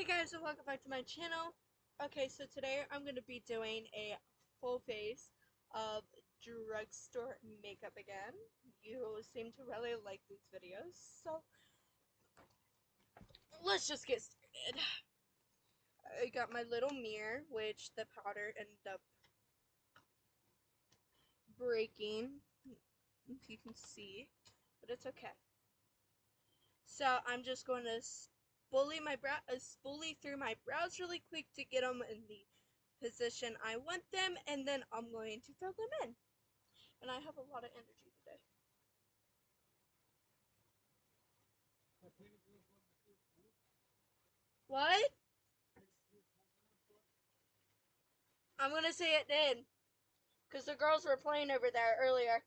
guys, and welcome back to my channel. Okay, so today I'm going to be doing a full face of drugstore makeup again. You seem to really like these videos, so let's just get started. I got my little mirror, which the powder ended up breaking, if you can see, but it's okay. So I'm just going to spoolie through my brows really quick to get them in the position I want them, and then I'm going to fill them in. And I have a lot of energy today. What? I'm gonna say it did, because the girls were playing over there earlier.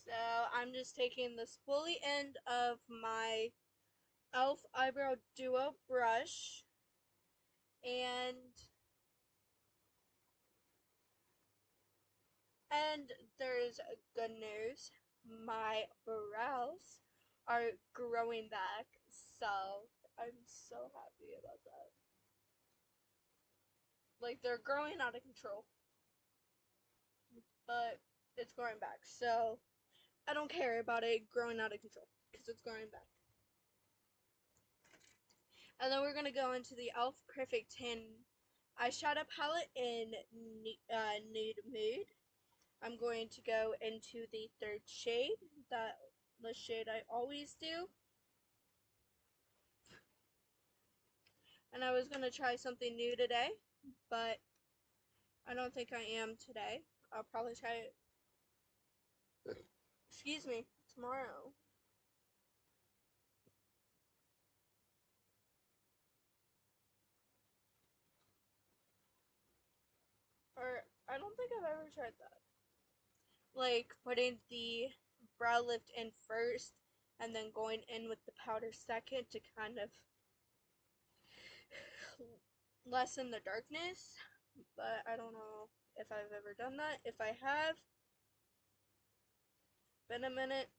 So I'm just taking the spoolie end of my e.l.f. eyebrow duo brush, and there's good news. My brows are growing back, so I'm so happy about that. Like, they're growing out of control, but it's growing back, so I don't care about it growing out of control because it's growing back. And then we're gonna go into the e.l.f. Perfect 10 eyeshadow palette in Nude Mood. I'm going to go into the third shade, the shade I always do. And I was gonna try something new today, but I don't think I am today. I'll probably try it, excuse me, tomorrow. Or, I don't think I've ever tried that. Like, putting the brow lift in first, and then going in with the powder second to kind of lessen the darkness. But I don't know if I've ever done that. If I have, been a minute.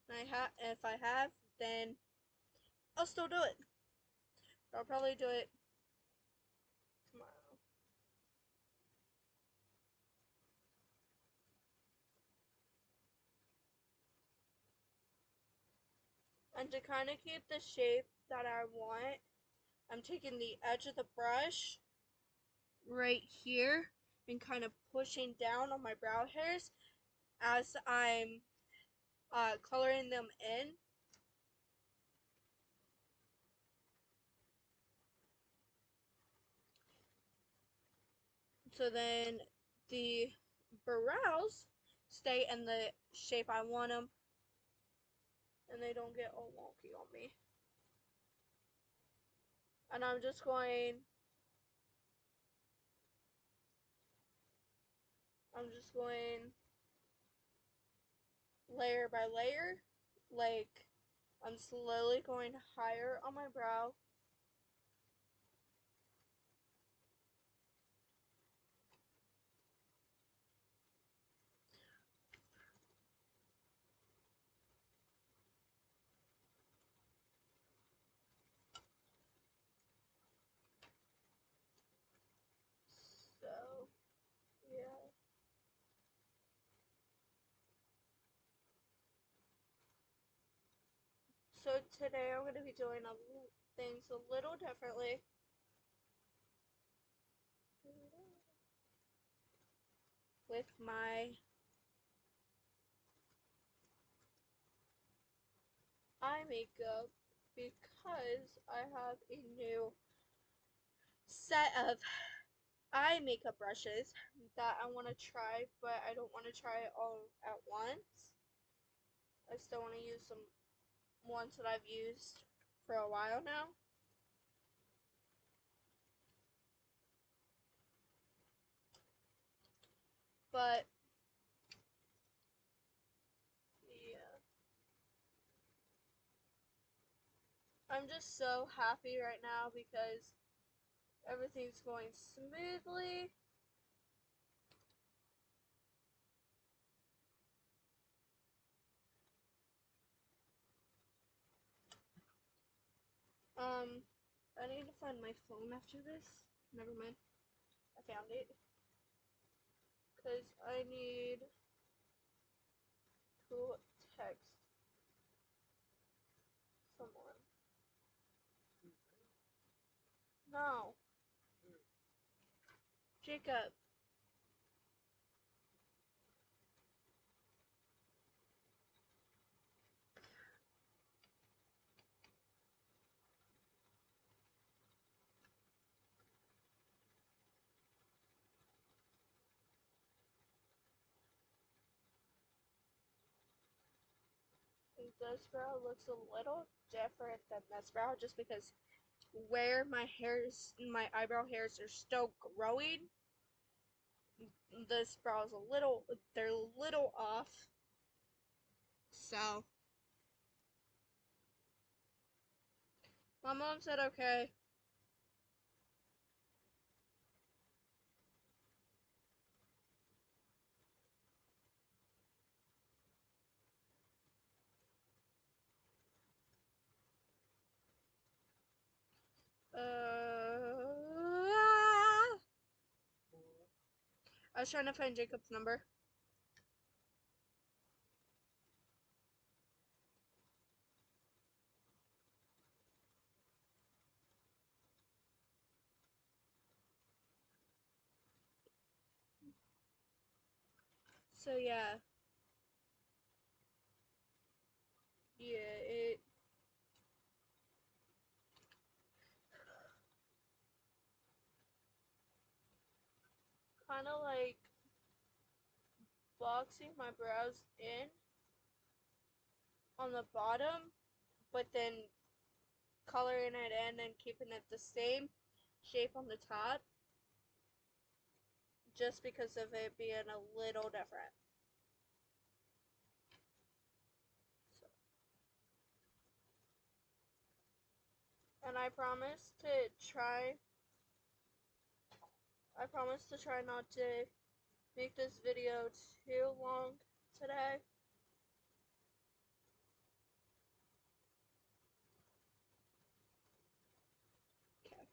If I have, then I'll still do it. I'll probably do it tomorrow. And to kind of keep the shape that I want, I'm taking the edge of the brush right here and kind of pushing down on my brow hairs as I'm coloring them in. So then the brows stay in the shape I want them, and they don't get all wonky on me. And I'm just going layer by layer, like I'm slowly going higher on my brow. So, yeah. So today I'm going to be doing things a little differently. With my eye makeup, because I have a new set of eye makeup brushes that I want to try, but I don't want to try it all at once. I still want to use some ones that I've used for a while now. But yeah, I'm just so happy right now because everything's going smoothly. I need to find my phone after this. Never mind. I found it. Because I need to text someone. No. Jacob. This brow looks a little different than this brow just because where my eyebrow hairs are still growing, this brow is they're a little off. So, my mom said okay. I was trying to find Jacob's number. So yeah. Yeah, it kind of like boxing my brows in on the bottom, but then coloring it in and keeping it the same shape on the top, just because of it being a little different. So, and I promise to try not to make this video too long today. Okay.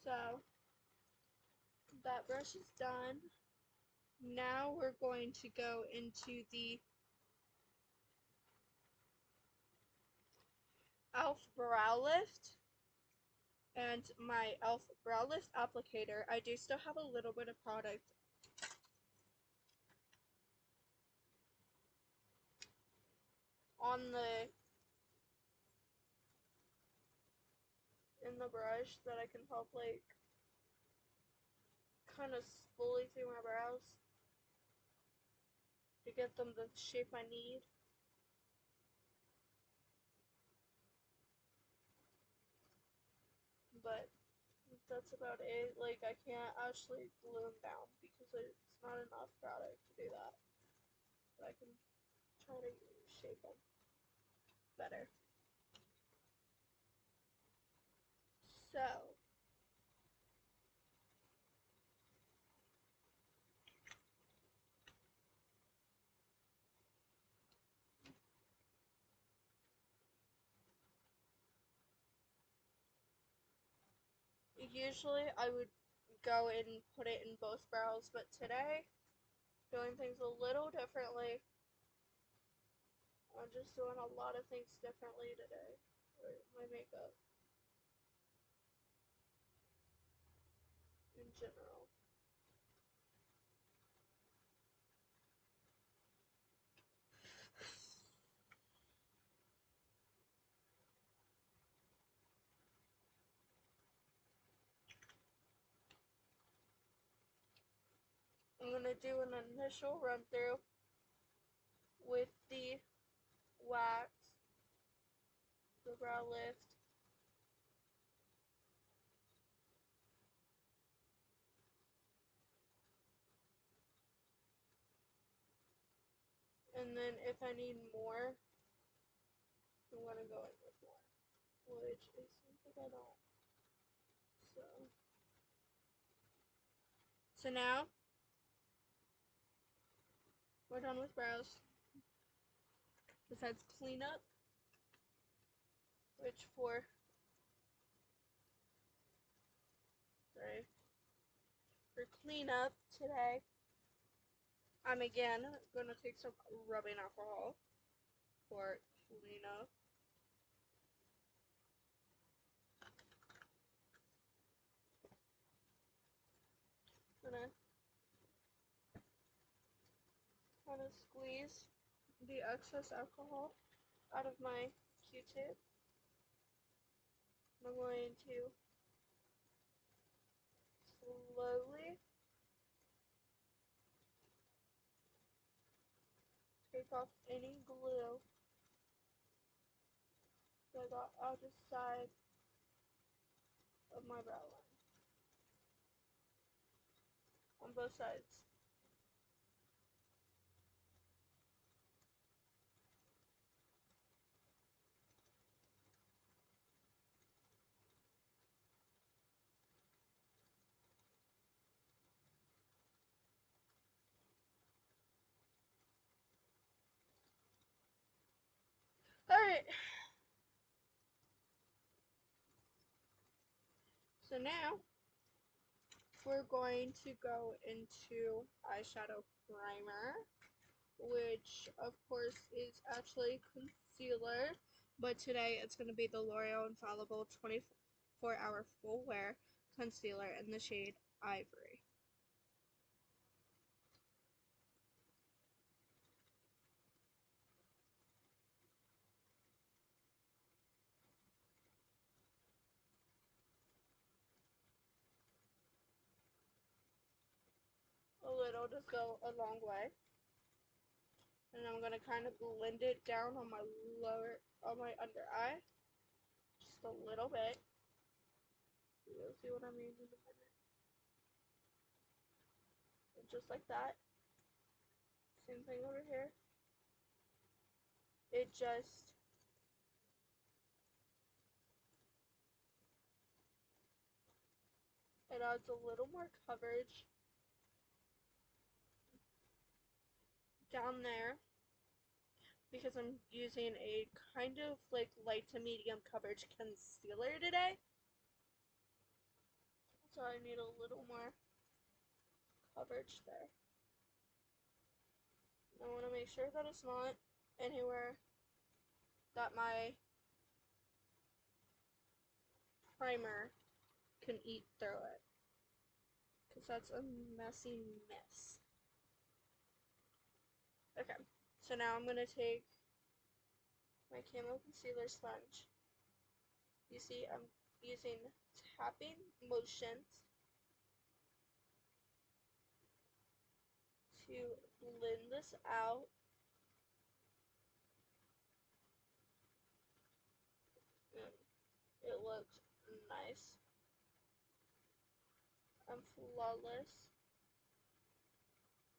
So, that brush is done. Now we're going to go into the e.l.f. Brow Lift and my e.l.f. Brow Lift applicator. I do still have a little bit of product on in the brush that I can help like kind of spoolie through my brows to get them the shape I need. But that's about it. Like, I can't actually glue them down because it's not enough product to do that. But I can try to shape them better. So, usually I would go and put it in both brows, but today, doing things a little differently. I'm just doing a lot of things differently today with my makeup in general. I'm going to do an initial run through with the wax, the brow lift, and then if I need more, I'm going to go in with more, which it seems like I don't. So now, we're done with brows. Besides cleanup, which for cleanup today, I'm again gonna take some rubbing alcohol for cleanup. Gonna kind of squeeze the excess alcohol out of my Q-tip. I'm going to slowly take off any glue that I got out the side of my brow line on both sides. Alright, so now we're going to go into eyeshadow primer, which of course is actually concealer, but today it's going to be the L'Oreal Infallible 24-Hour Full Wear Concealer in the shade Ivory. A little to go a long way. And I'm going to kind of blend it down on my under eye. Just a little bit. You'll see what I mean in a minute. And just like that. Same thing over here. It adds a little more coverage down there because I'm using a kind of like light to medium coverage concealer today. So I need a little more coverage there. I want to make sure that it's not anywhere that my primer can eat through it, because that's a messy mess. Okay, so now I'm going to take my Camo Concealer Sponge. You see I'm using tapping motions to blend this out. And it looks nice and flawless.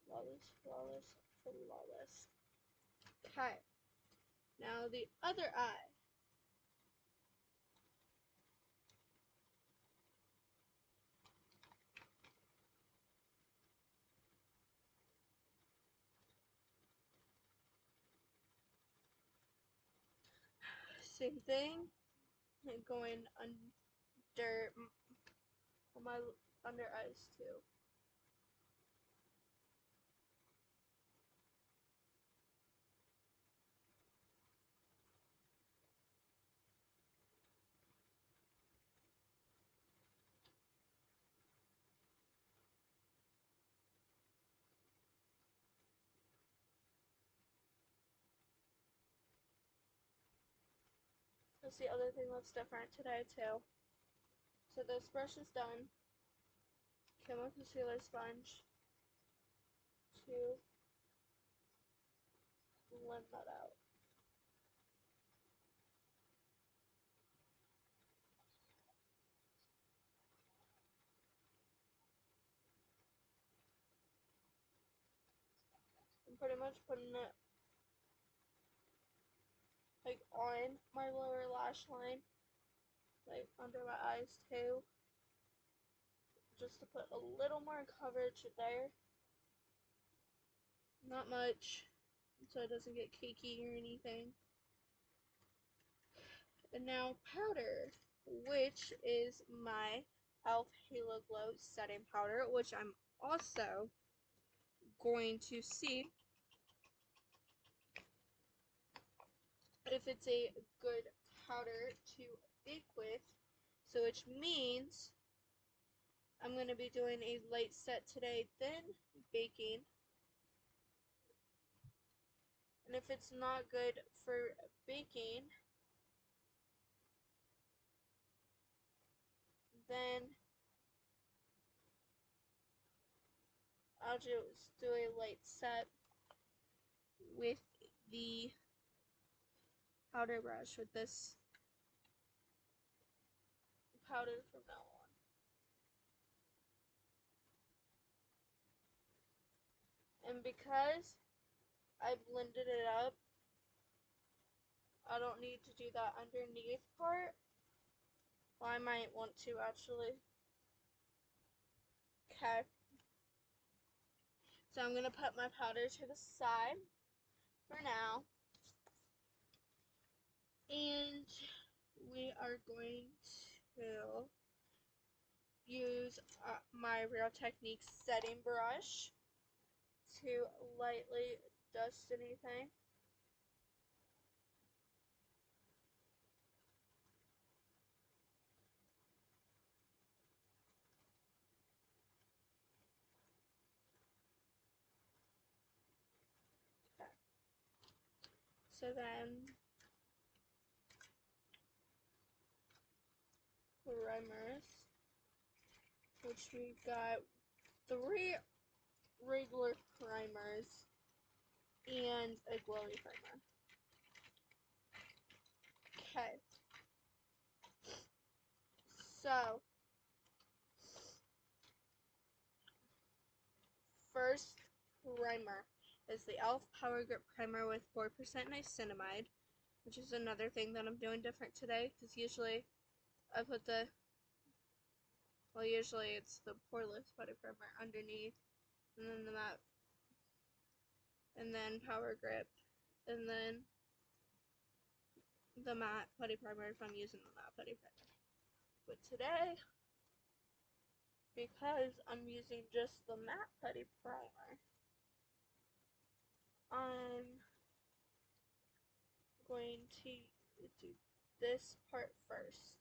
Flawless, flawless, flawless. Okay, now the other eye. Same thing, going under my under eyes too. That's the other thing that's different today too. So this brush is done. Camo Concealer Sponge to blend that out. I'm pretty much putting it like on my lower lash line, like under my eyes too, just to put a little more coverage there. Not much, so it doesn't get cakey or anything. And now powder, which is my e.l.f. Halo Glow setting powder, which I'm also going to see if it's a good powder to bake with. So which means I'm going to be doing a light set today, then baking. And if it's not good for baking, then I'll just do a light set with the powder brush with this powder from now on. And because I blended it up, I don't need to do that underneath part. Well, I might want to actually. Okay. So I'm going to put my powder to the side for now. And we are going to use my Real Techniques setting brush to lightly dust anything. Okay. So then primers, which we got 3 regular primers and a glowy primer. Okay. So first primer is the e.l.f. Power Grip Primer with 4% niacinamide, which is another thing that I'm doing different today, because usually I put the, well, usually it's the poreless body primer underneath, and then the matte, and then Power Grip, and then the matte putty primer if I'm using the matte putty primer. But today, because I'm using just the matte putty primer, I'm going to do this part first.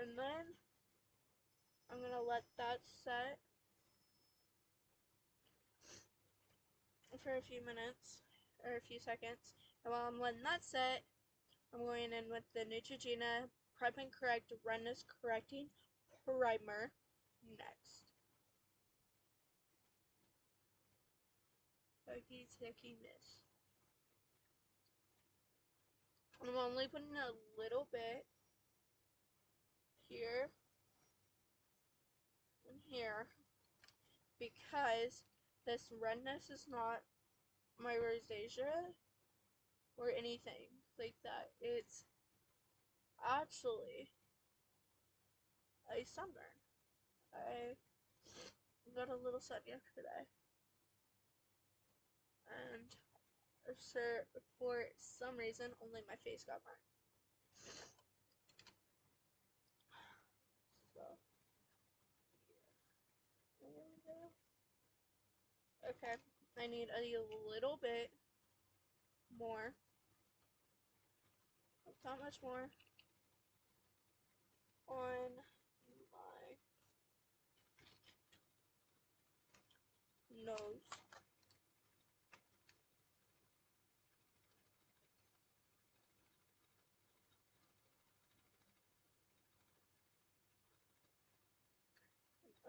And then I'm going to let that set for a few minutes, or a few seconds. And while I'm letting that set, I'm going in with the Neutrogena Prep and Correct Redness Correcting Primer next. Taking this. I'm only putting a little bit here and here because this redness is not my rosacea or anything like that. It's actually a sunburn. I got a little sun yesterday, and for some reason only my face got burned. So there we go. Okay, I need a little bit more, not much more, on my nose.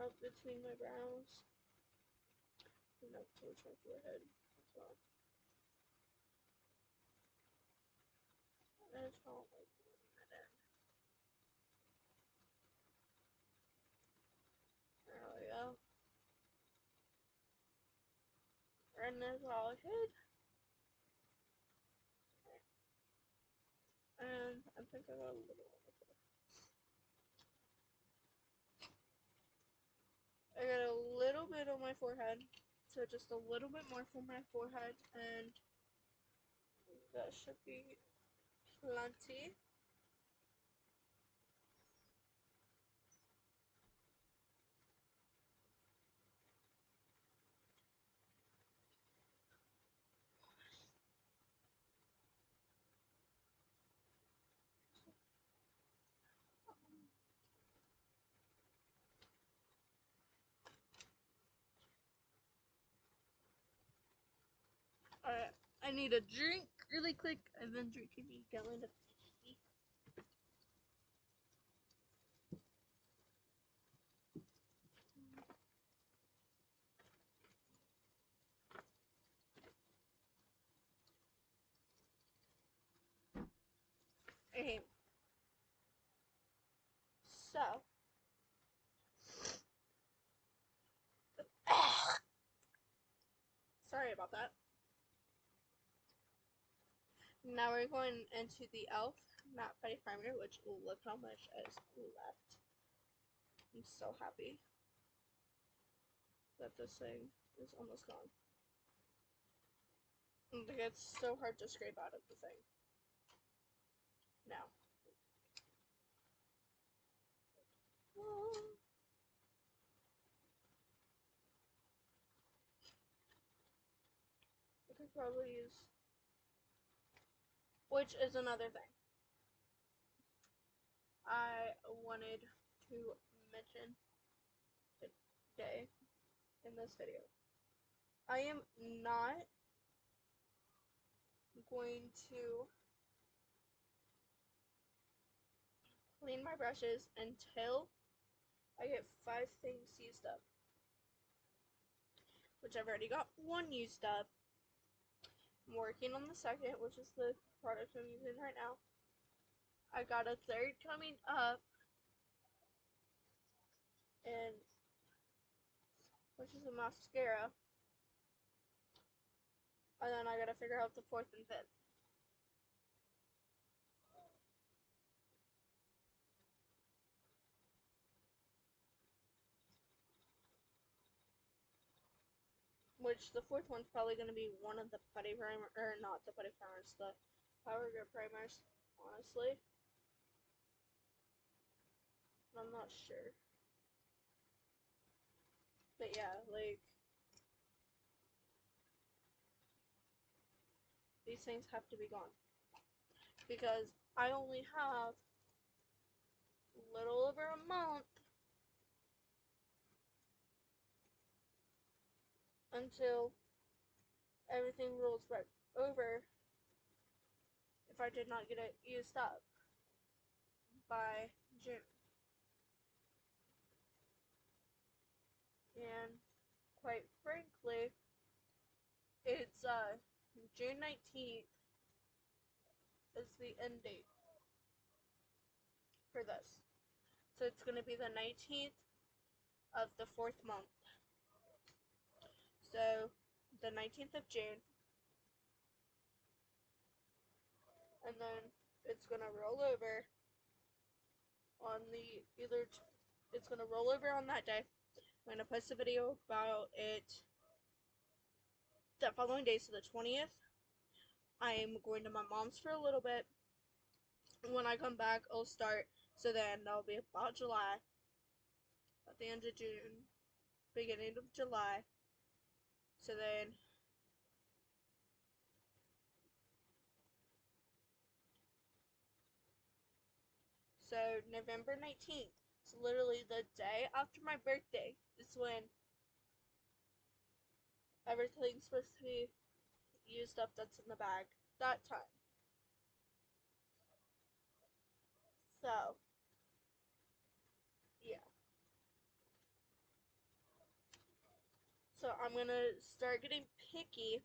Up between my brows and up towards my forehead as well. And it's all like that in. There we go. Redness all hid. And I think I got a little on the floor. I got a little bit on my forehead, so just a little bit more for my forehead, and that should be plenty. Alright, I need a drink really quick. I've been drinking a gallon of tea. Okay, so sorry about that. Now we're going into the e.l.f. matte body primer, which look how much is left. I'm so happy that this thing is almost gone. Like, it's so hard to scrape out of the thing. Now. I could probably use, which is another thing I wanted to mention today in this video. I am not going to clean my brushes until I get 5 things used up, which I've already got 1 used up. I'm working on the second, which is the product I'm using right now. I got a third coming up, and which is a mascara, and then I gotta figure out the 4th and 5th. Which the 4th one's probably gonna be one of the putty primer, or not the putty primers, the Power Grip primers, honestly. I'm not sure. But yeah, like, these things have to be gone. Because I only have a little over a month until everything rolls back over if I did not get it used up by June. And quite frankly, it's June 19th is the end date for this. So it's going to be the 19th of the 4th month. So the 19th of June, and then it's going to roll over on the it's going to roll over on that day. I'm going to post a video about it that following day, so the 20th. I am going to my mom's for a little bit. When I come back, I'll start. So then that'll be about July, at the end of June, beginning of July. So then November 19th, so literally the day after my birthday, is when everything's supposed to be used up that's in the bag that time. So, yeah. So I'm gonna start getting picky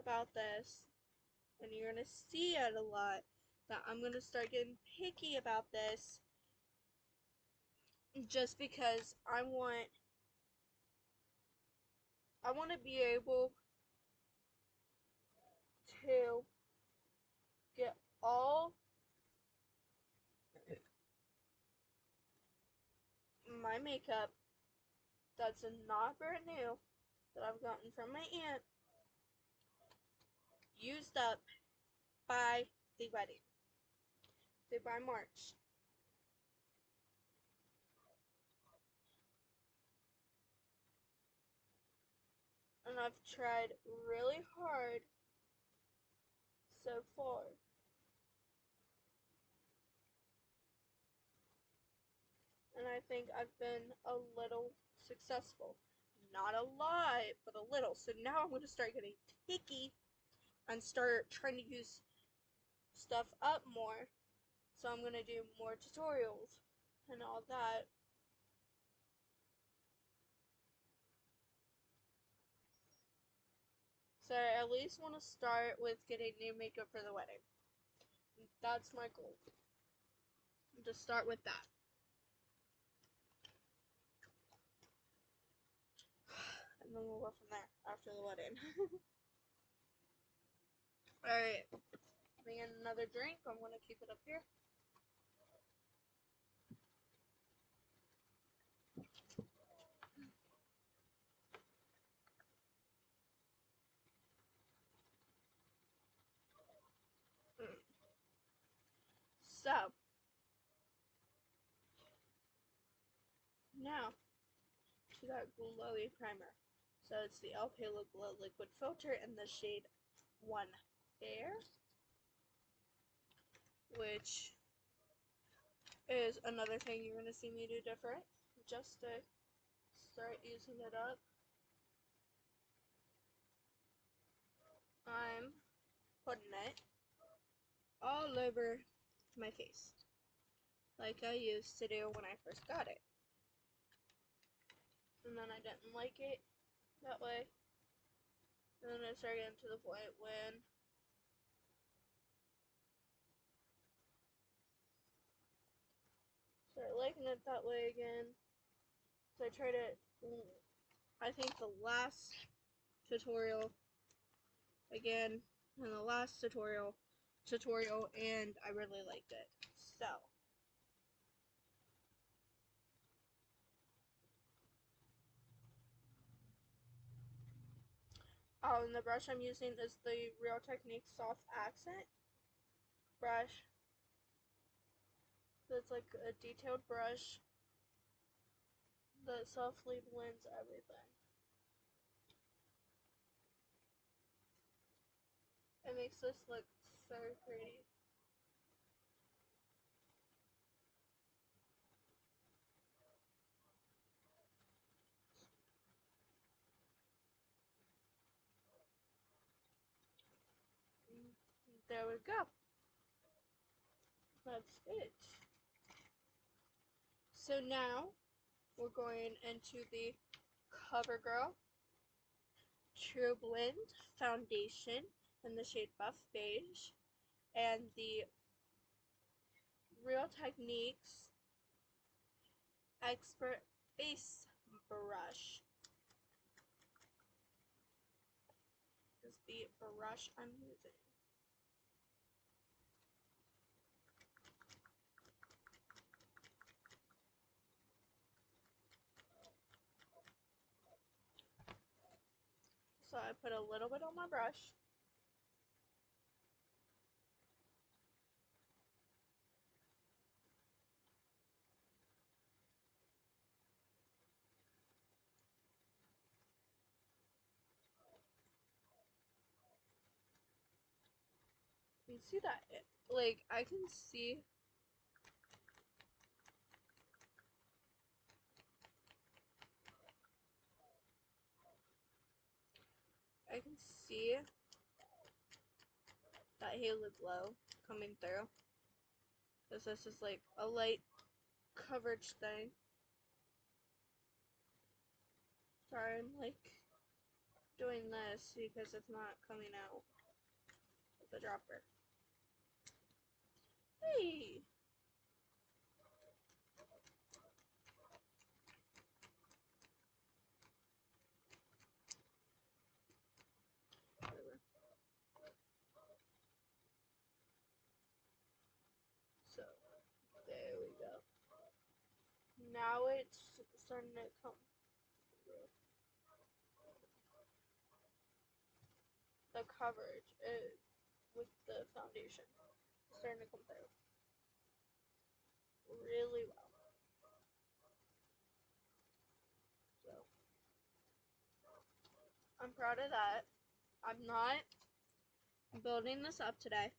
about this, and you're gonna see it a lot, that I'm gonna start getting picky about this just because I want to be able to get all my makeup that's not brand new that I've gotten from my aunt, used up by the wedding. Say by March. And I've tried really hard so far. And I think I've been a little successful. Not a lot, but a little. So now I'm going to start getting picky and start trying to use stuff up more. So I'm going to do more tutorials and all that. So I at least want to start with getting new makeup for the wedding. That's my goal. To start with that. And then we'll go from there after the wedding. Alright. Bring in another drink. I'm going to keep it up here. So, now to that glowy primer. So it's the El Palo Glow Liquid Filter in the shade 1 Fair, which is another thing you're going to see me do different, just to start using it up. I'm putting it all over my face, like I used to do when I first got it. And then I didn't like it that way. And then I started getting to the point when started liking it that way again. So I tried it, I think the last tutorial again, and the last tutorial, and I really liked it. So and the brush I'm using is the Real Technique Soft Accent brush. So it's like a detailed brush that softly blends everything. It makes this look so pretty. There we go. That's it. So now we're going into the CoverGirl True Blend Foundation in the shade Buff Beige and the Real Techniques Expert Face Brush is the brush I'm using. So I put a little bit on my brush. You see that? Like, I can see that halo glow coming through. Because this is like a light coverage thing. Sorry, I'm like doing this because it's not coming out with the dropper. Hey! So, there we go. Now it's starting to come the coverage with the foundation. It's starting to come through really well. So I'm proud of that. I'm not building this up today.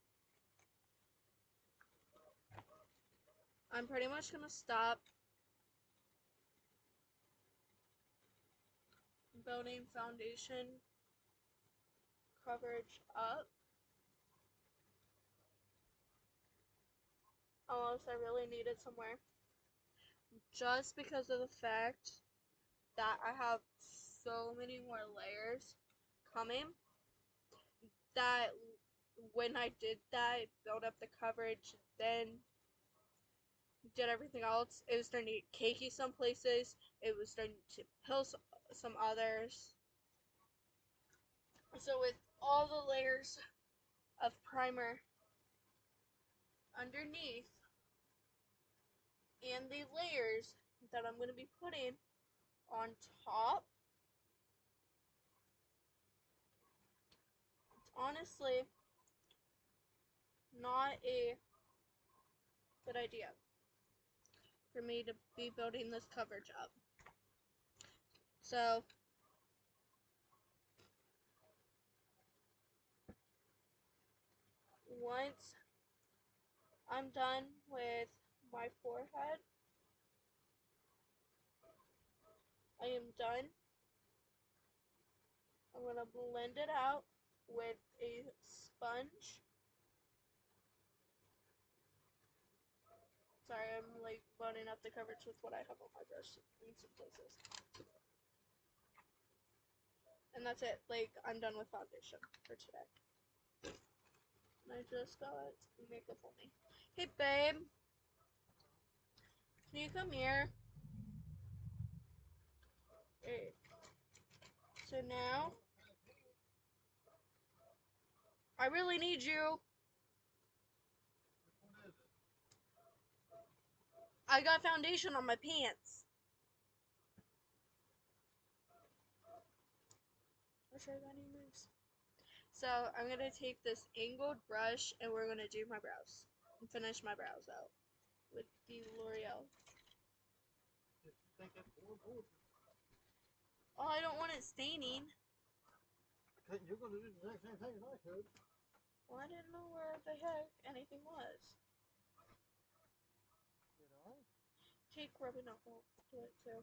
I'm pretty much gonna stop building foundation coverage up unless I really need it somewhere. Just because of the fact that I have so many more layers coming that when I did that, build up the coverage, then did everything else, it was starting to get cakey some places, it was starting to peel some others. So with all the layers of primer underneath and the layers that I'm going to be putting on top, it's honestly not a good idea for me to be building this coverage up. So once I'm done with my forehead, I am done. I'm going to blend it out with a sponge. Sorry, I'm like blending up the coverage with what I have on my brush in some places. And that's it. Like, I'm done with foundation for today. And I just got makeup on me. Hey, babe. Can you come here? Okay. So now, I really need you. I got foundation on my pants. I'll show you my new moves. So I'm gonna take this angled brush and we're gonna do my brows and finish my brows out with the L'Oreal. Oh, I don't want it staining. You're gonna do the exact same thing as I could. Well, I didn't know where the heck anything was. You know? Take rubbing alcohol to it too.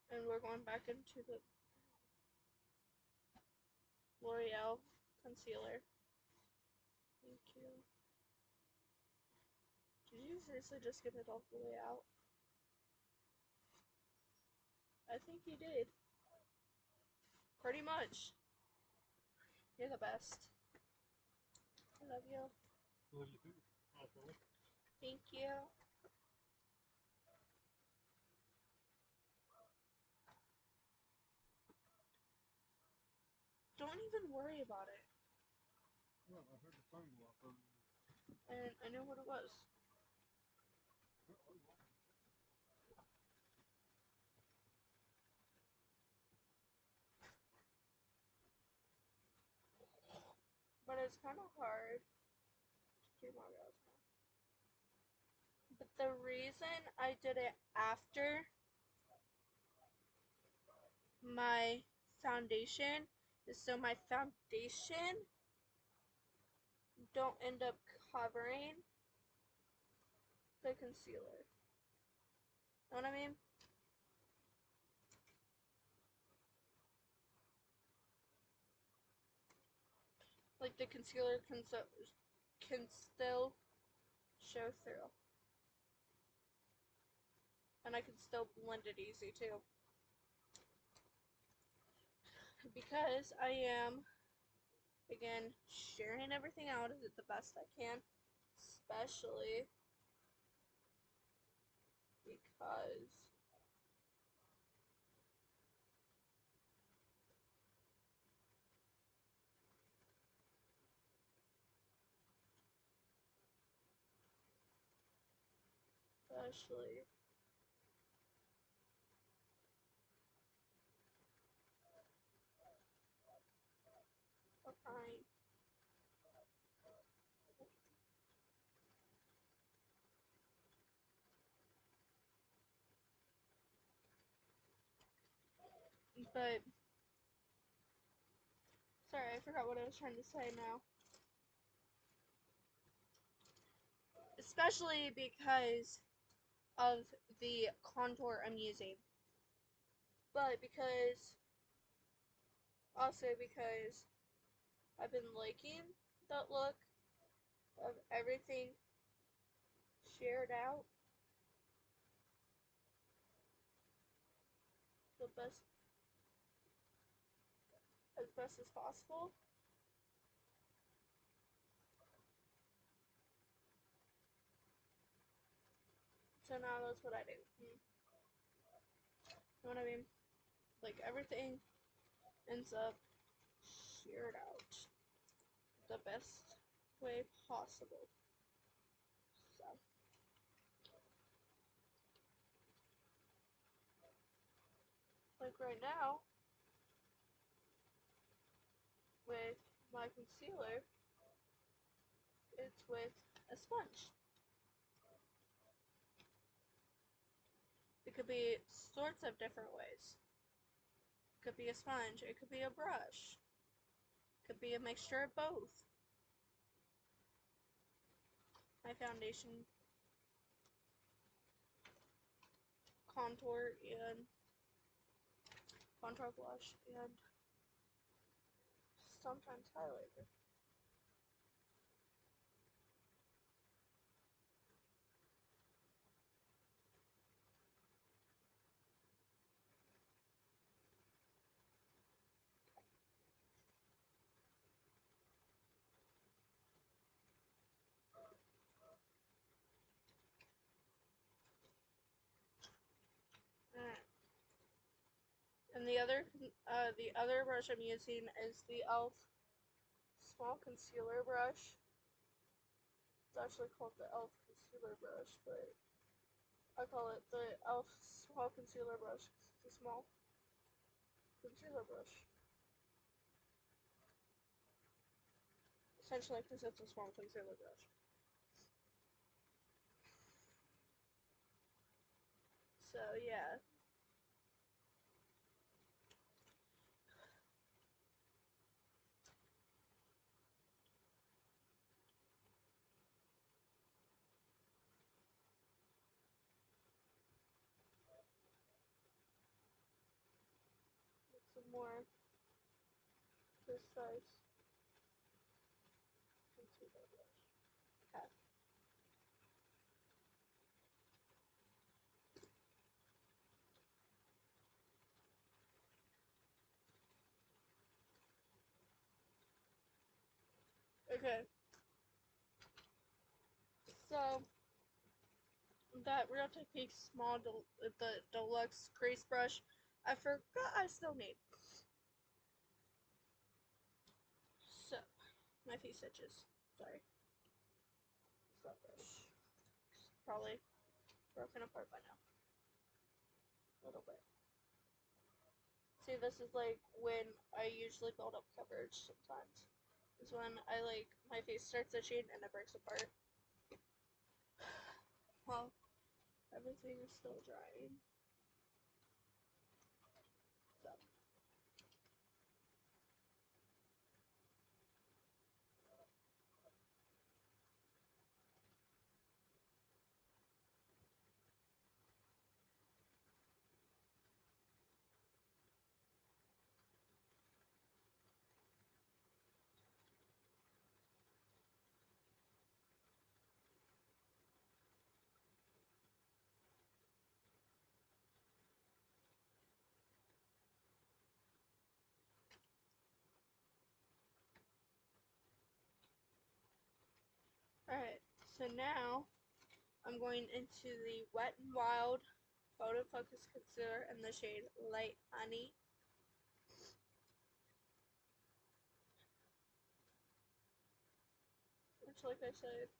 And we're going back into the L'Oreal concealer. Thank you. Did you seriously just get it all the way out? I think you did. Pretty much. You're the best. I love you. Love you too. Awesome. Thank you. Don't even worry about it. Well, I heard the phone go off. And I knew what it was. But it's kind of hard to do my brows now. But the reason I did it after my foundation is so my foundation don't end up covering the concealer. Know what I mean? Like the concealer can still show through. And I can still blend it easy too. Because I am, again, sharing everything out as the best I can. Especially because especially But sorry, I forgot what I was trying to say now. Especially because of the contour I'm using. But because I've been liking that look of everything shared out the best as possible. So now that's what I do. You know what I mean? Like everything ends up shared out the best way possible. So like right now with my concealer, it's with a sponge. It could be sorts of different ways. It could be a sponge, it could be a brush, it could be a mixture of both. My foundation, contour, and contour blush, and sometimes highlighter. And the other brush I'm using is the e.l.f. small concealer brush. It's actually called the e.l.f. concealer brush, but I call it the e.l.f. small concealer brush. It's a small concealer brush. Essentially, because it's a small concealer brush. So, yeah. Some more precise concealer brush. Okay. So, that Real Technique the deluxe crease brush, I forgot I still need. So, my face itches. Sorry. That brush. It's probably broken apart by now. A little bit. See, this is like when I usually build up coverage sometimes. Is when my face starts itching and it breaks apart. Well, everything is still drying. So. Alright, so now I'm going into the Wet n Wild Photo Focus Concealer in the shade Light Honey. Which, like I said,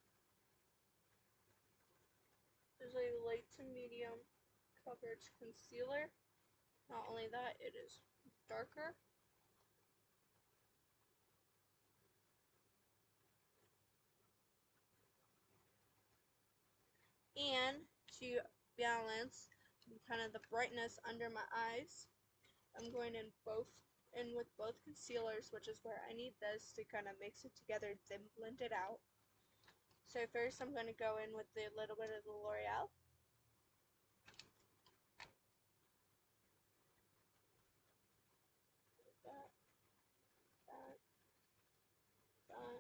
is a light to medium coverage concealer. Not only that, it is darker. And to balance kind of the brightness under my eyes, I'm going in with both concealers, which is where I need this to kind of mix it together, then blend it out. So first I'm going to go in with a little bit of the L'Oreal. That, that, that,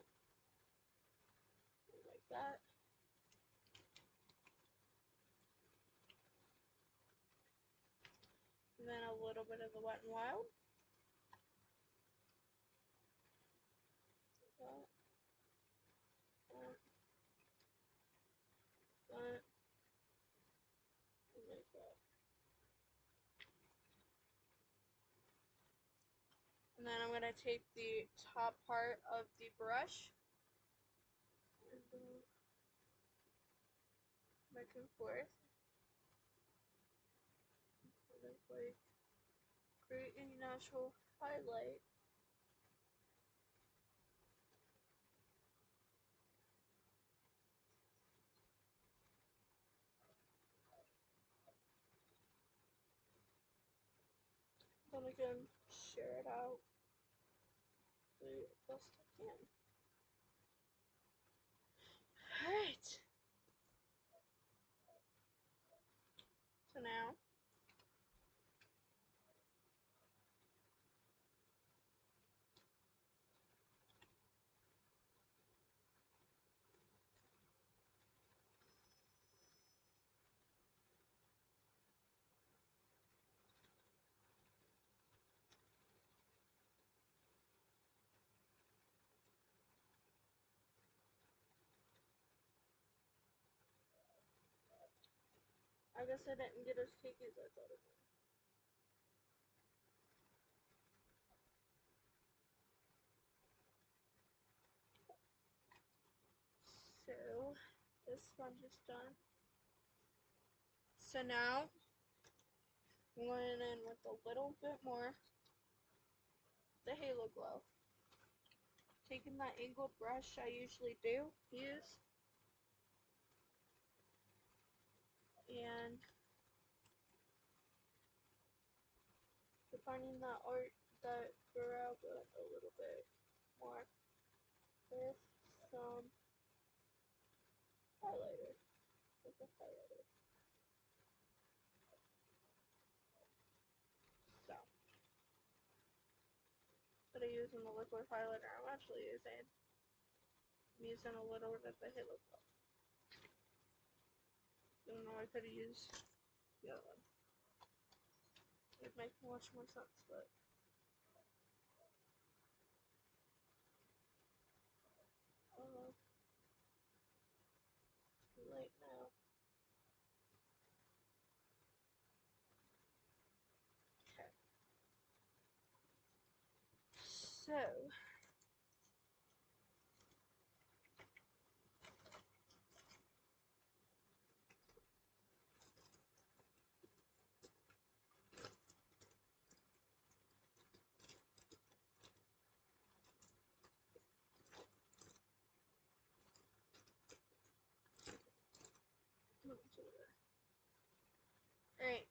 like that. And then a little bit of the Wet n Wild. That, that, that, and like that. And then I'm going to take the top part of the brush and go back and forth. Kind of like create a natural highlight. Then again, share it out the best I can. Alright. So now I guess I didn't get as cakey as I thought it would. So this sponge is done. So now I'm going in with a little bit more the Halo Glow. Taking that angled brush I usually do use and defining that brow bone a little bit more with some highlighter. With a highlighter. So instead of using the liquid highlighter, I'm using a little bit of the Halo Glow. Even though I could have used the other one. It would make much more sense, but too late now. Okay. So alright.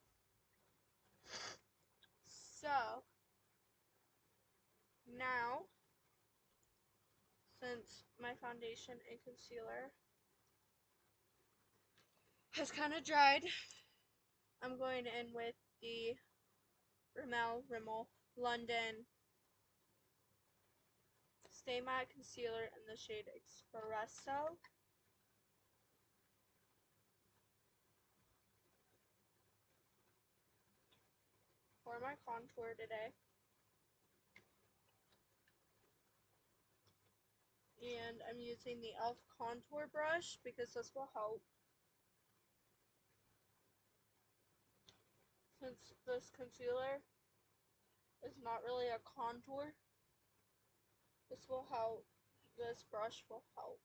So now, since my foundation and concealer has kind of dried, I'm going in with the Rimmel London Stay Matte Concealer in the shade Espresso. For my contour today. And I'm using the e.l.f. contour brush because this will help. Since this concealer is not really a contour, this will help. This brush will help.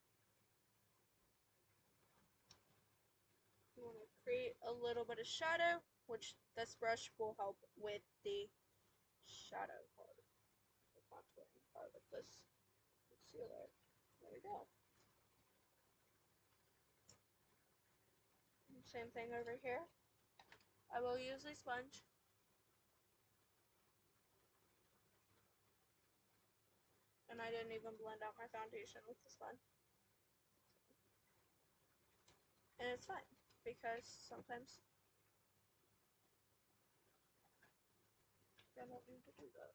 You want to create a little bit of shadow, which this brush will help with the shadow part, the contouring part of this concealer. There we go. And same thing over here. I will use a sponge And I didn't even blend out my foundation with this one. And it's fine, because sometimes I don't need to do that.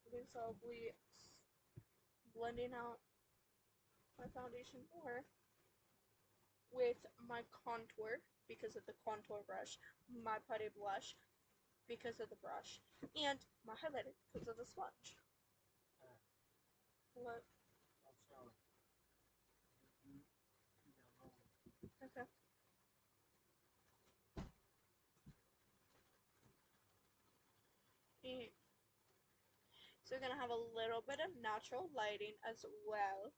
Because I'll be blending out my foundation more with my contour because of the contour brush, my putty blush because of the brush, and my highlighter because of the sponge. What? I'm sorry. Okay. So we're gonna have a little bit of natural lighting as well.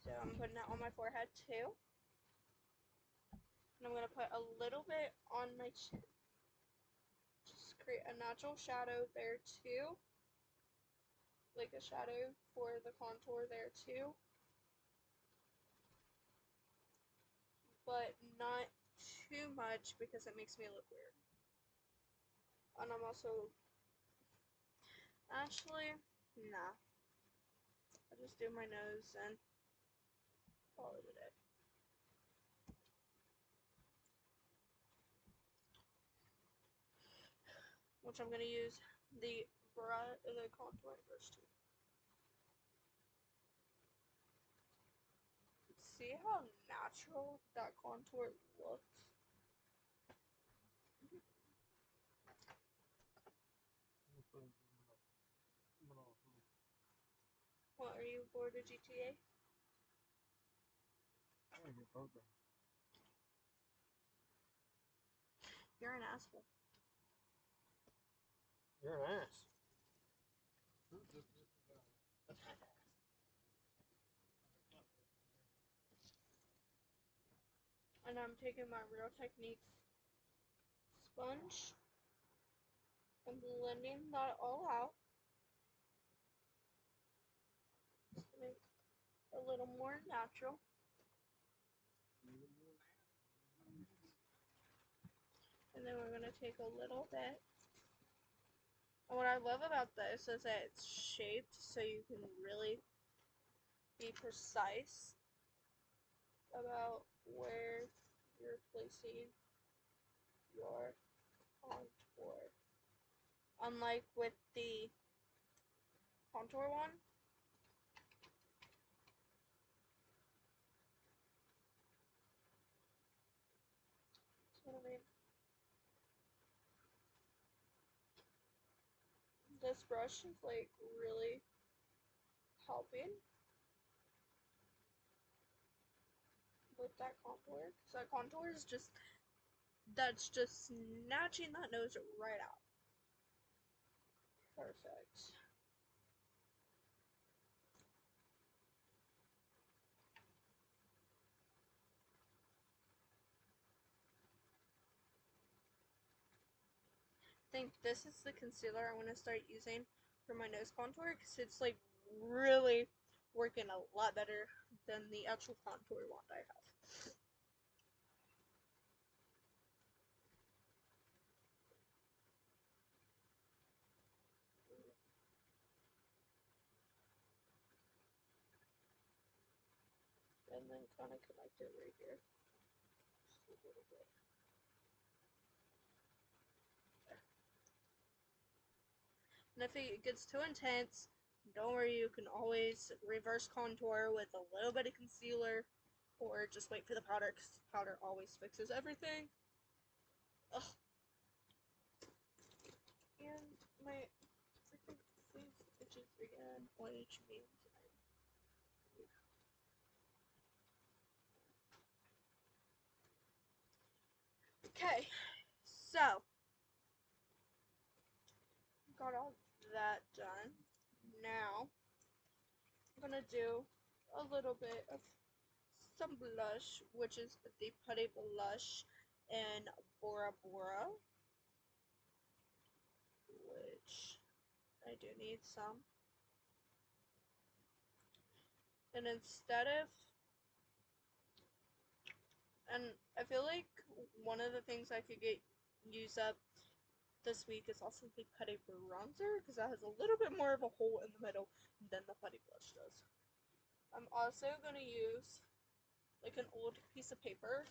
So I'm putting that on my forehead too. And I'm gonna put a little bit on my chin. Just create a natural shadow there too. Like a shadow for the contour there too. But not too much because it makes me look weird. And I'm also, actually, nah. I'll just do my nose and call it a day. Which I'm gonna use the contour brush too. See how natural that contour looks? What, are you bored of GTA? You're an asshole. You're an ass. And I'm taking my Real Techniques sponge and blending that all out. Just to make it a little more natural. And then we're gonna take a little bit. And what I love about this is that it's shaped so you can really be precise about where you're placing your contour. Unlike with the contour one, that's what I mean. This brush is like really helping with that contour. So that contour is just, that's just snatching that nose right out. Perfect. I think this is the concealer I want to start using for my nose contour because it's like really working a lot better than the actual contour wand I have. And then kind of connect it right here. Just a little bit. There. And if it gets too intense, don't worry, you can always reverse contour with a little bit of concealer or just wait for the powder because powder always fixes everything. Ugh. And my freaking face itches again, which means okay, so got all that done. Now I'm gonna do a little bit of some blush, which is the Putty Blush in Bora Bora, which I do need some. And instead of And I feel like one of the things I could get use up this week is also the Putty Bronzer because that has a little bit more of a hole in the middle than the Putty Blush does. I'm also going to use like an old piece of paper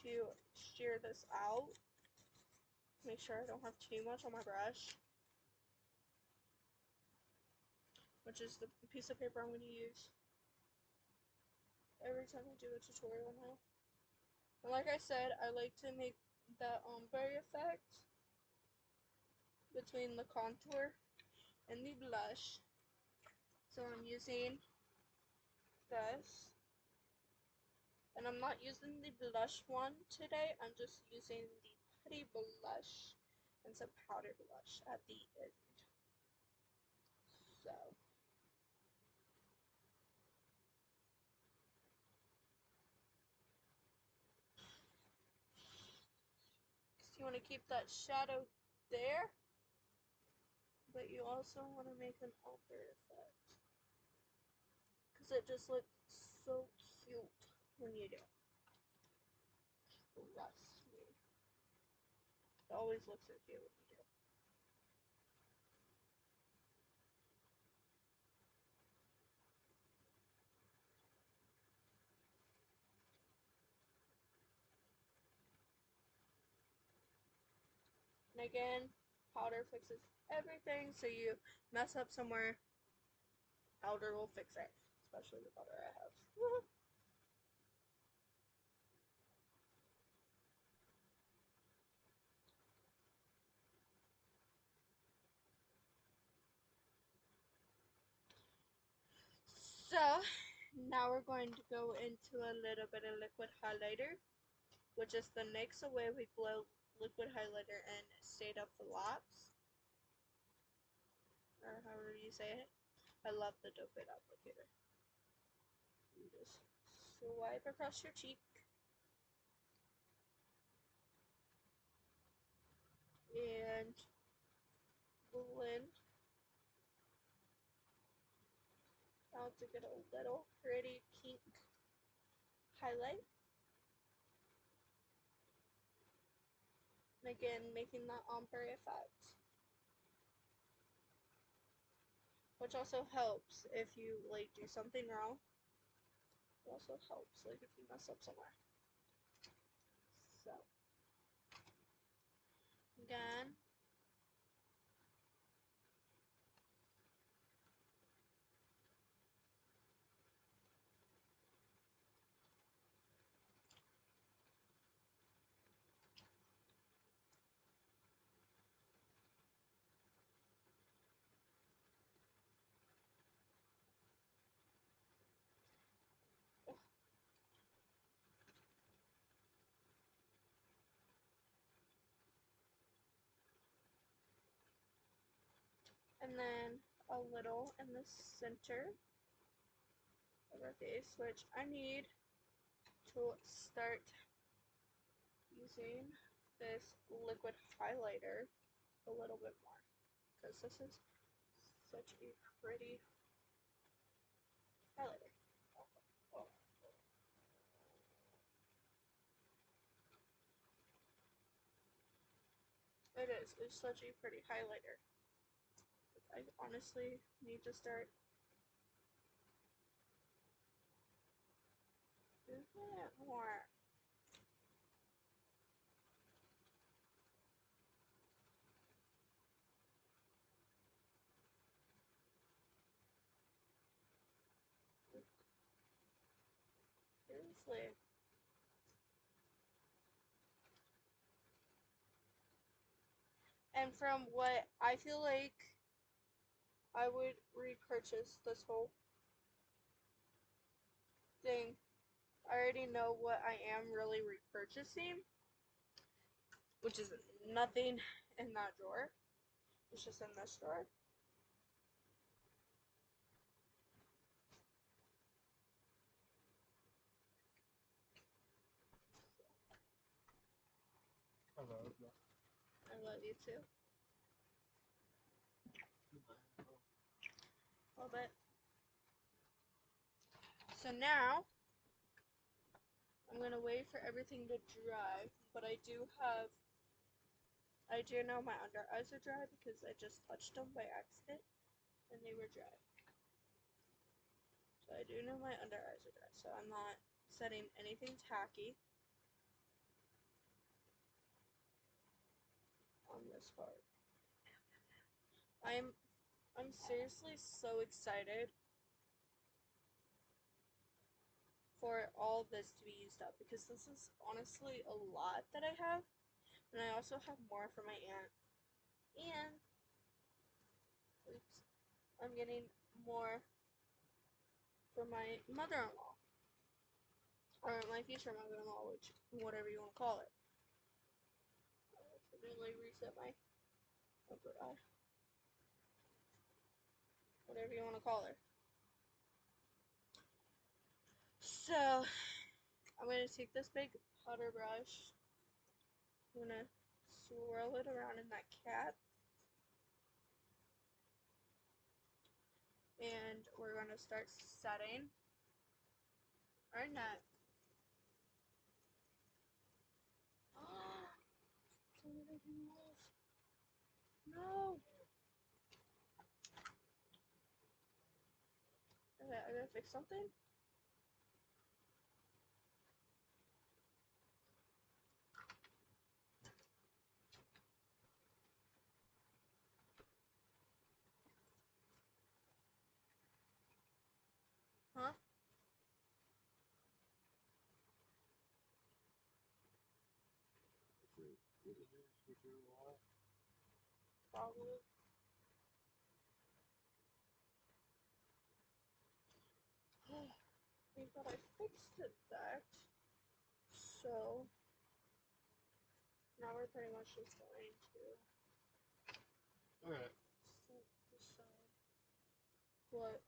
to shear this out. Make sure I don't have too much on my brush, which is the piece of paper I'm going to use every time I do a tutorial now. And like I said, I like to make that ombre effect between the contour and the blush. So I'm using this. And I'm not using the blush one today. I'm just using the Putty Blush and some powder blush at the end. So you want to keep that shadow there, but you also want to make an ombre effect because it just looks so cute when you do it. Trust me. It always looks so cute when you do it. And again, powder fixes everything, so you mess up somewhere, powder will fix it, especially the powder I have. So now we're going to go into a little bit of liquid highlighter, which is the next way we blow liquid highlighter in State of Flops, or however you say it. I love the Dope It applicator. You just swipe across your cheek and blend out to get a little pretty pink highlight. And again, making that ombre effect, which also helps if you like do something wrong. It also helps like if you mess up somewhere. So again, and then a little in the center of our face, which I need to start using this liquid highlighter a little bit more because this is such a pretty highlighter. It is. It's such a pretty highlighter. I honestly need to start using it more. Seriously. And from what I feel like I would repurchase this whole thing. I already know what I am really repurchasing, which is nothing in that drawer. It's just in this drawer. I love that. I love you too. A little bit. So now I'm gonna wait for everything to dry, but I do know my under eyes are dry because I just touched them by accident and they were dry. So I do know my under eyes are dry, so I'm not setting anything tacky on this part. I'm seriously so excited for all this to be used up because this is honestly a lot that I have, and I also have more for my aunt, and oops, I'm getting more for my mother-in-law, or my future mother-in-law, which whatever you want to call it. I accidentally reset my upper eye, whatever you want to call her. So I'm gonna take this big powder brush. I'm gonna swirl it around in that cap. And we're gonna start setting our neck. No! Okay, I gotta fix something. Huh? Probably. I thought I fixed it that. So now we're pretty much just going to Alright. decide what.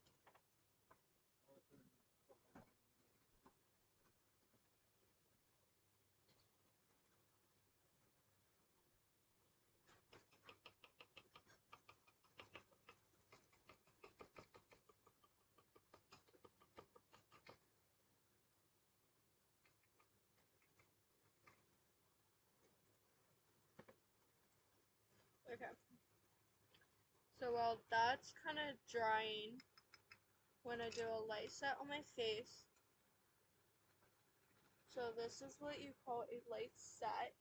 Okay. So while that's kind of drying, when I do a light set on my face, so this is what you call a light set,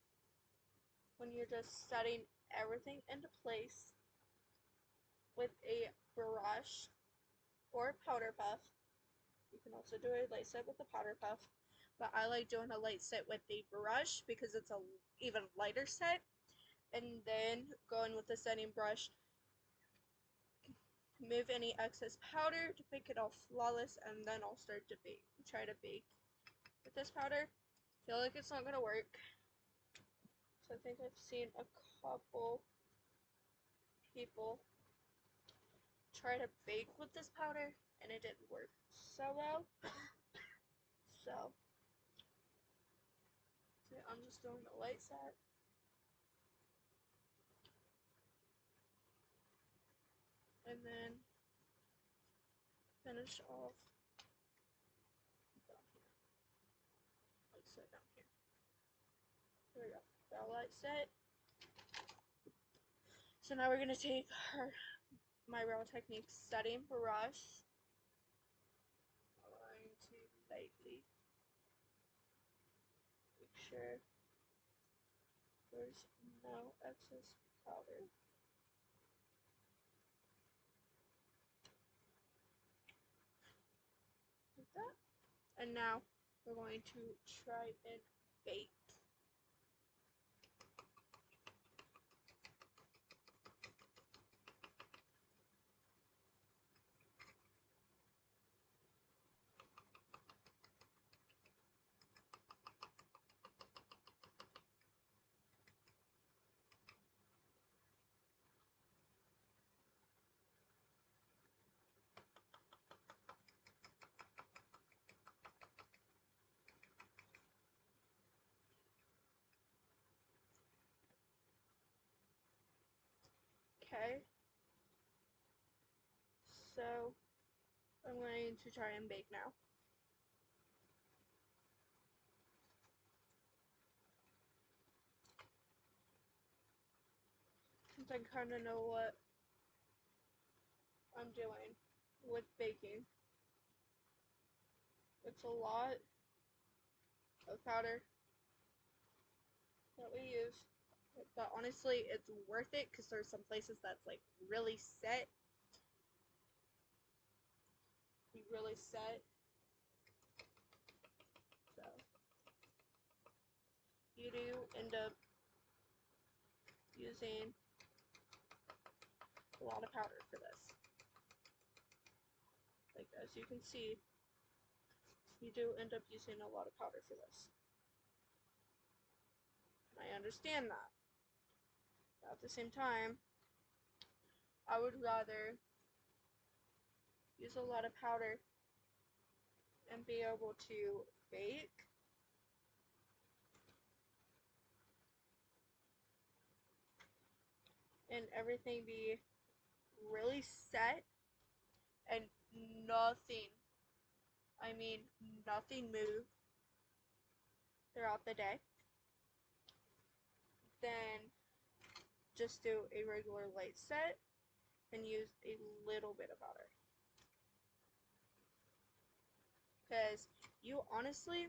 when you're just setting everything into place with a brush or a powder puff. You can also do a light set with a powder puff, but I like doing a light set with the brush because it's a even lighter set, and then going with the setting brush, move any excess powder to make it all flawless, and then I'll start to try to bake with this powder. Feel like it's not gonna work, so I think I've seen a couple people try to bake with this powder and it didn't work so well. So I'm just doing the light set. And then finish off down here. Light set down here. There we go. Got a light set. So now we're gonna take my Real Technique setting brush. I'm going to lightly make sure there's no excess powder. Like that. And now we're going to try and bake. Okay. So I'm going to try and bake now. I kind of know what I'm doing with baking. It's a lot of powder that we use, but honestly it's worth it because there's some places that's like really set, so you do end up using a lot of powder for this. Like, as you can see, you do end up using a lot of powder for this. And I understand that. But at the same time, I would rather use a lot of powder and be able to bake and everything be really set and nothing, I mean nothing move throughout the day, then just do a regular light set and use a little bit of powder. Because you honestly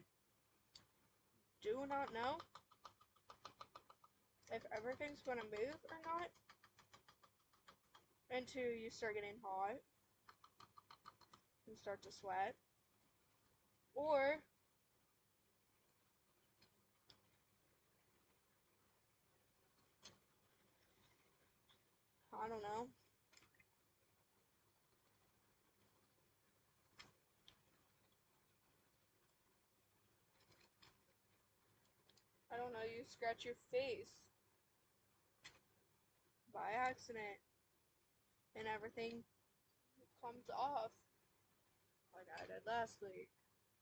do not know if everything's going to move or not until you start getting hot and start to sweat. Or I don't know. I don't know, you scratch your face by accident and everything comes off like I did last week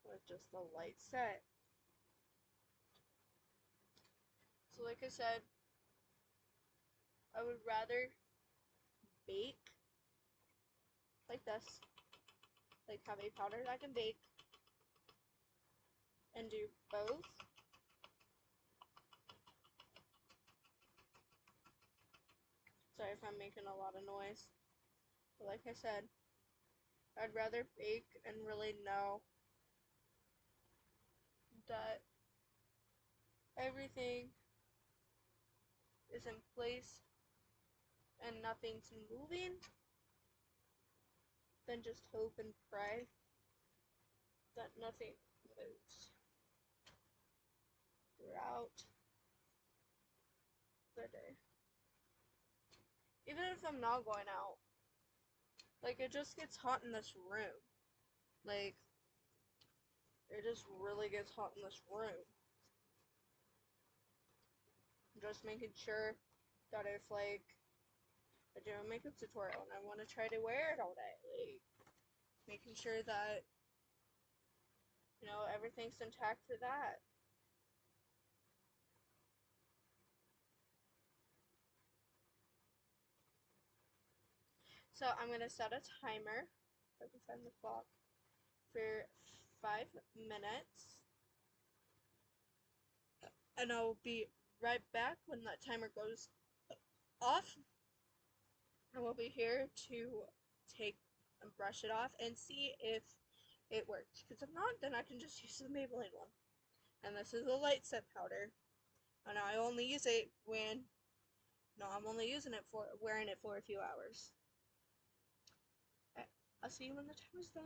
with just a light set. So like I said, I would rather bake like this, like have a powder that can bake and do both. Sorry if I'm making a lot of noise. But like I said, I'd rather bake and really know that everything is in place and nothing's moving than just hope and pray that nothing moves throughout the day. Even if I'm not going out, like it just gets hot in this room. Like it just really gets hot in this room. Just making sure that if like I do a makeup tutorial and I want to try to wear it all day, like making sure that everything's intact for that. So I'm gonna set a timer, if I can find the clock, for 5 minutes, and I'll be right back when that timer goes off. And we'll be here to take and brush it off and see if it works. Because if not, then I can just use the Maybelline one. And this is a light set powder, and I only use it when I'm only using it for wearing it for a few hours. Okay, I'll see you when the timer's done.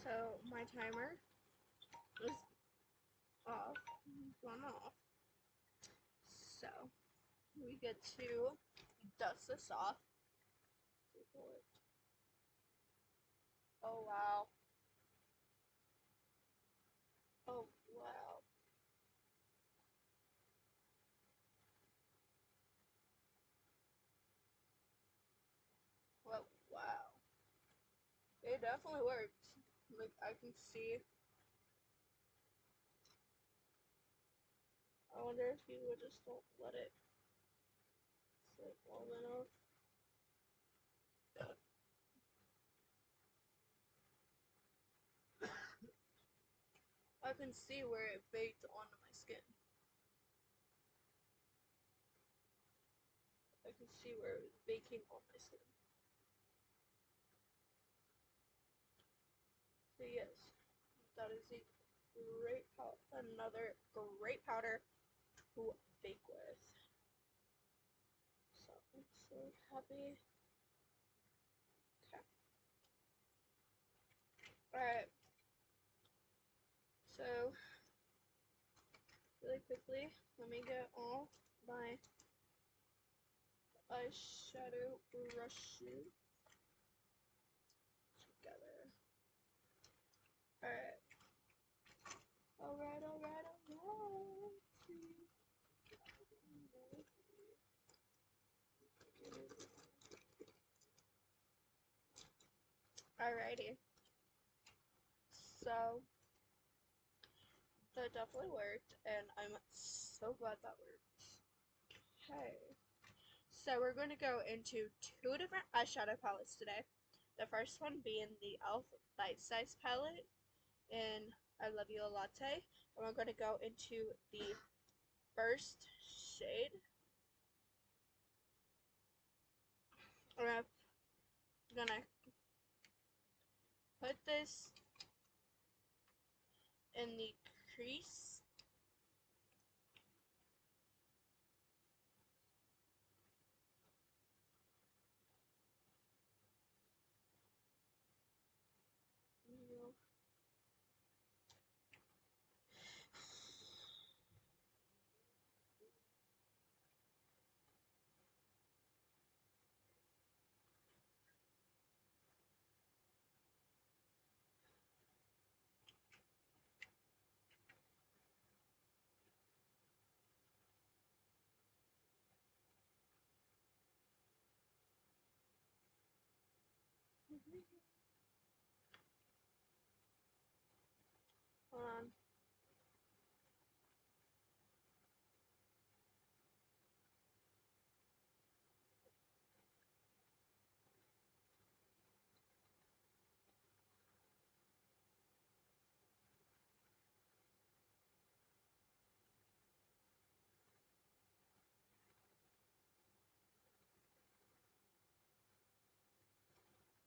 So my timer is off, gone off. So we get to dust this off. Oh wow. Oh wow. Well, wow. It definitely works. Like I can see. I wonder if people just don't let it sit long enough. I can see where it baked onto my skin. can see where it was baking on my skin. So yes, that is a great powder, another great powder to bake with. So I'm so happy. Okay. Alright. So really quickly, let me get all my eyeshadow brushes together. Alright. Alright. Alrighty. So that definitely worked, and I'm so glad that worked. Okay. So we're going to go into two different eyeshadow palettes today. The first one being the e.l.f. Bite Size palette in I Love You a Latte. And we're going to go into the first shade. I'm gonna put this in the crease. Hold on.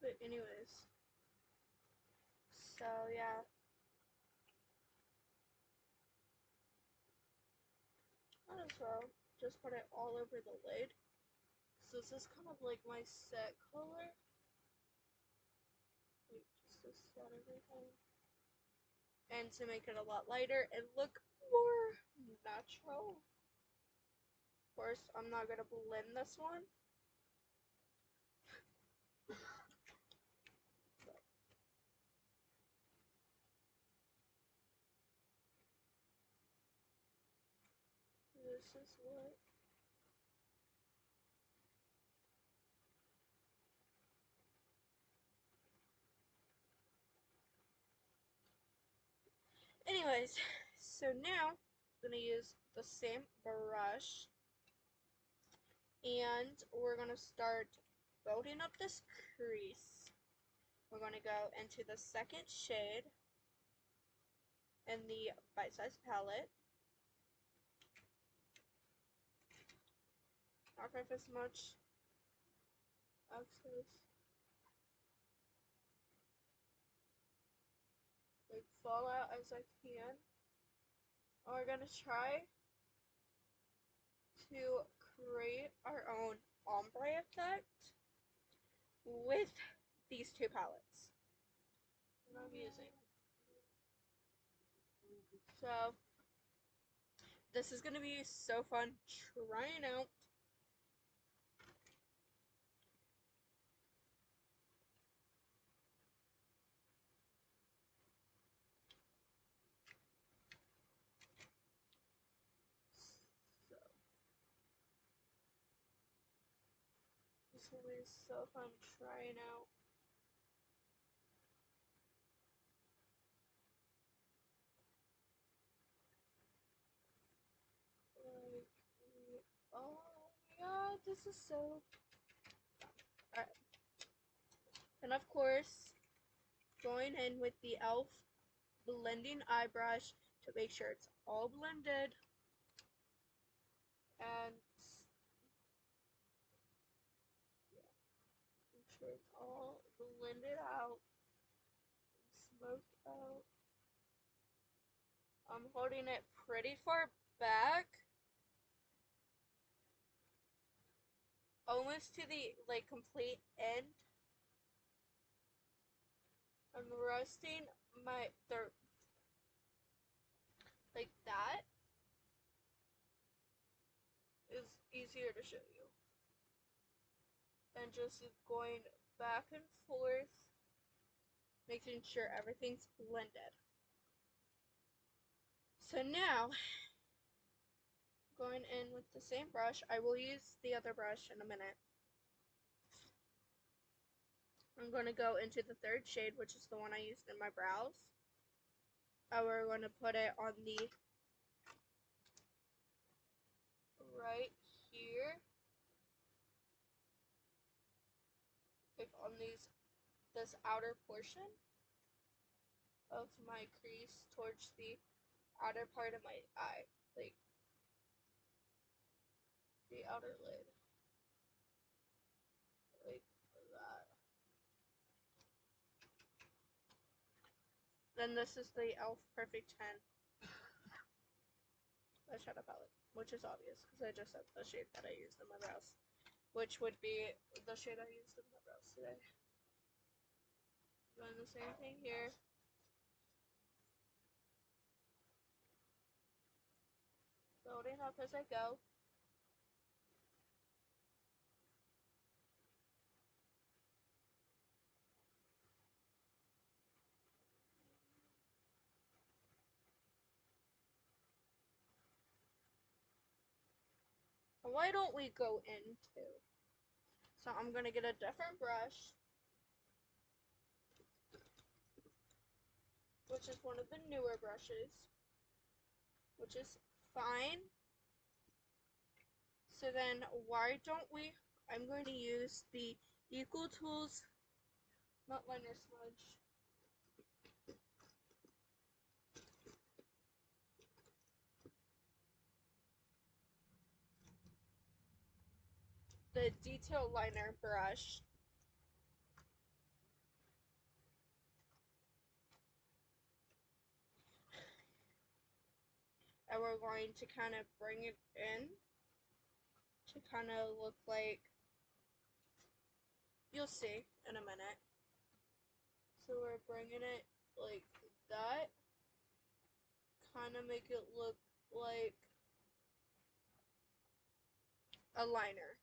But anyways, so yeah. Might as well just put it all over the lid. So this is kind of like my set color. Like just to set everything. And to make it a lot lighter and look more natural. Of course, I'm not gonna blend this one. This is what anyways, so now I'm gonna use the same brush and we're gonna start building up this crease. We're gonna go into the second shade in the Bite Size palette. Not gonna have as much excess like fallout as I can. And we're gonna try to create our own ombre effect with these two palettes that I'm using. So this is gonna be so fun trying out. So this will be so fun trying out. Like, oh my god, this is so. Alright. And of course, going in with the e.l.f. blending eye brush to make sure it's all blended. And blend it out, smoke out. I'm holding it pretty far back, almost to the like complete end. I'm resting my third like that is easier to show you. And just going back and forth, making sure everything's blended. So now, going in with the same brush, I will use the other brush in a minute. I'm going to go into the third shade, which is the one I used in my brows. And we're going to put it on the right here, like on this outer portion of my crease towards the outer part of my eye, like the outer lid, like that. Then this is the e.l.f. Perfect 10 eyeshadow palette, which is obvious because I just said the shade that I used in my brows, which would be the shade I used in my brows today. Doing the same thing here. Building up as I go. Why don't we go into? So I'm going to get a different brush, which is one of the newer brushes, which is fine. So then why don't we, I'm going to use the Equal Tools Matte Liner Smudge. The detail liner brush. And we're going to kind of bring it in to kind of look like, you'll see in a minute. So we're bringing it like that, kind of make it look like a liner,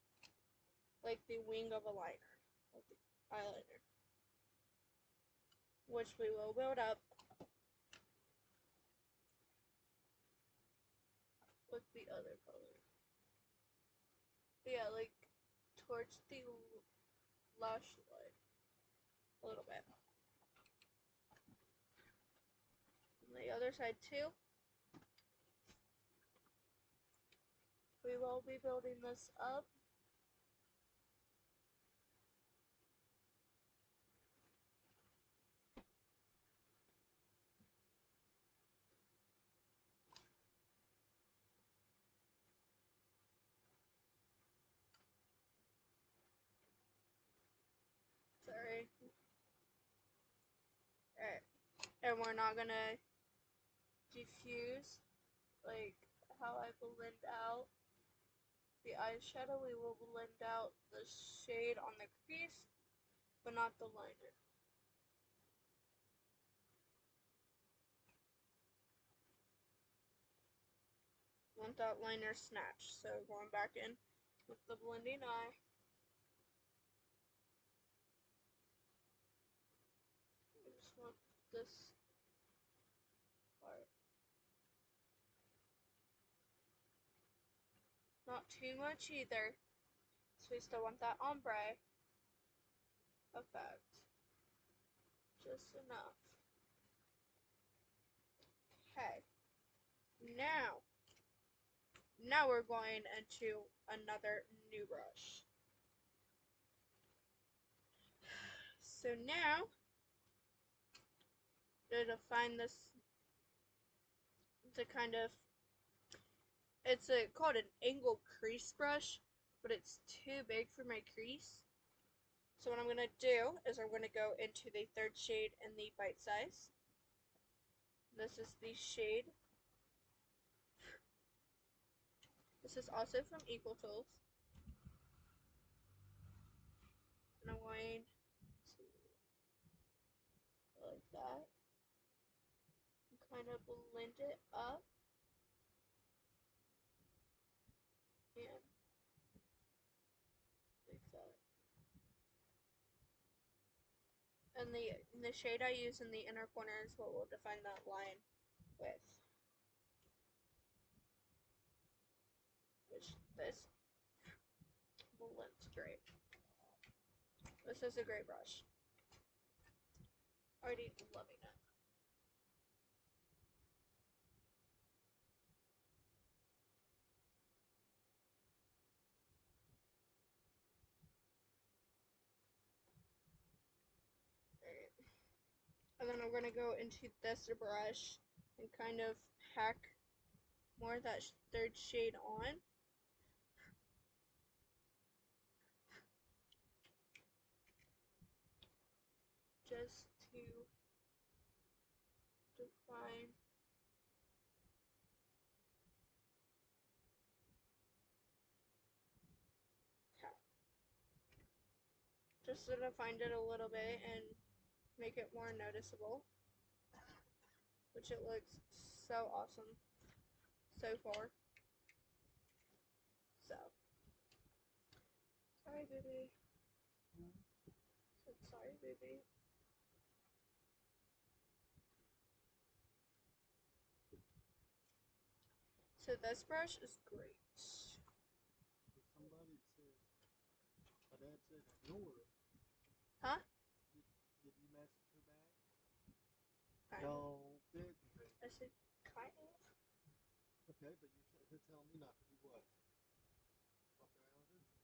like the wing of a liner, of the eyeliner, which we will build up with the other color. But yeah, like towards the lash line a little bit. On the other side too. We will be building this up. Sorry. Alright. And we're not gonna diffuse like how I blend out the eyeshadow. We will blend out the shade on the crease, but not the liner. Want that liner snatched. So going back in with the blending eye. I just want this part. Not too much either. So we still want that ombre effect. Just enough. Okay. Now we're going into another new brush. So now, to find this, to kind of, it's called an angled crease brush, but it's too big for my crease. So what I'm going to do is I'm going to go into the third shade in the bite size. This is the shade. This is also from Equal Tools. And I'm going to go like that. And kind of blend it up. And like that. And the shade I use in the inner corner is what will define that line with. Which this blends great. This is a great brush. Already loving it. Alright. And then I'm going to go into this brush and kind of pack more of that third shade on. Just to define just to define it a little bit and make it more noticeable, which it looks so awesome so far. So, sorry, baby. Sorry, baby. So this brush is great. Somebody said, my dad said, ignore her. Huh? Did you message her back? Kind of. No, didn't they? I said kind of. Okay, but you're telling me not to do what? Walk around with it?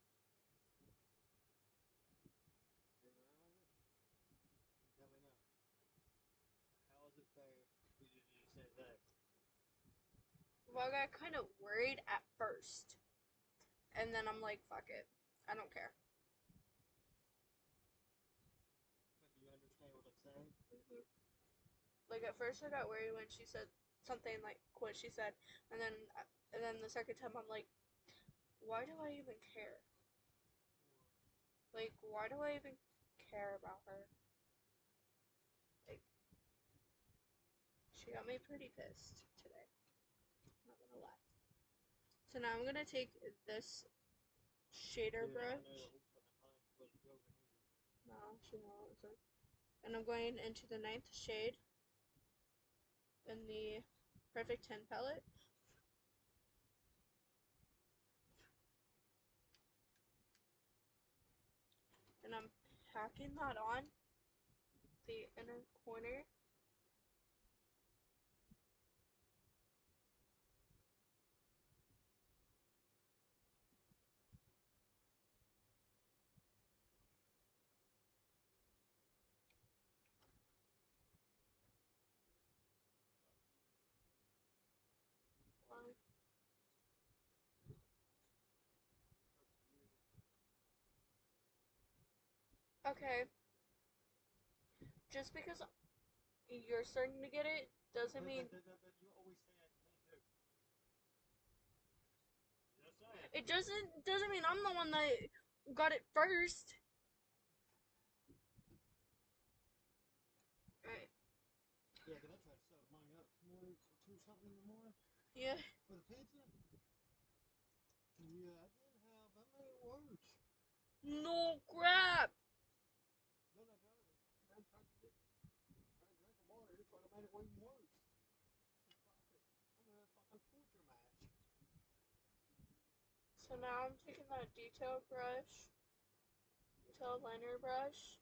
Run around with it? Tell me now. How is it fair for you to just say that? Well, I got kind of worried at first. And then I'm like, fuck it. I don't care. But do you understand what I'm saying? Mm-hmm. Like at first I got worried when she said something like what she said. And then the second time I'm like, why do I even care? Like, why do I even care about her? Like, she got me pretty pissed today. Not gonna lie. So now I'm gonna take this shader brush. No, she wasn't. And I'm going into the ninth shade in the Perfect 10 palette. And I'm packing that on the inner corner. Okay, just because you're starting to get it doesn't mean But you always say that to me too. Just saying. it doesn't mean I'm the one that got it first. Right. Yeah, but I tried to set mine up some more at 2 something in the morning Yeah. for the pizza. Yeah, I did have. I made it worse. No crap. Then I tried to drink some water. It would have made it way worse. I'm in a fucking torture match. So now I'm taking that detail liner brush,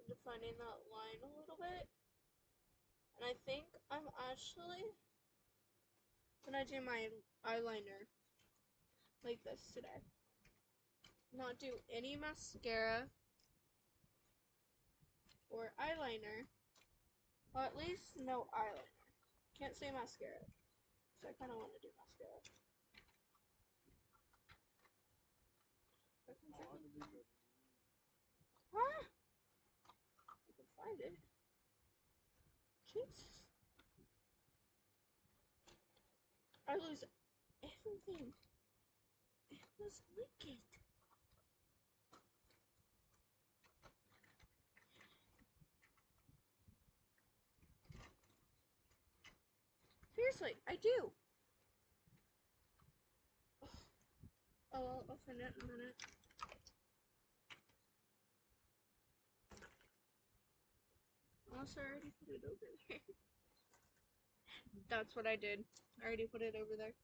and defining that line a little bit. And I think I'm actually gonna do my eyeliner like this today. Not do any mascara or eyeliner. Well, at least no eyeliner. Can't say mascara. So I kind of want to do mascara. Oh, I can do better. Huh? I can find it. Jesus. I lose everything. It was liquid. Seriously, I do. Oh, I'll find it in a minute. Also, I already put it over there. That's what I did. I already put it over there.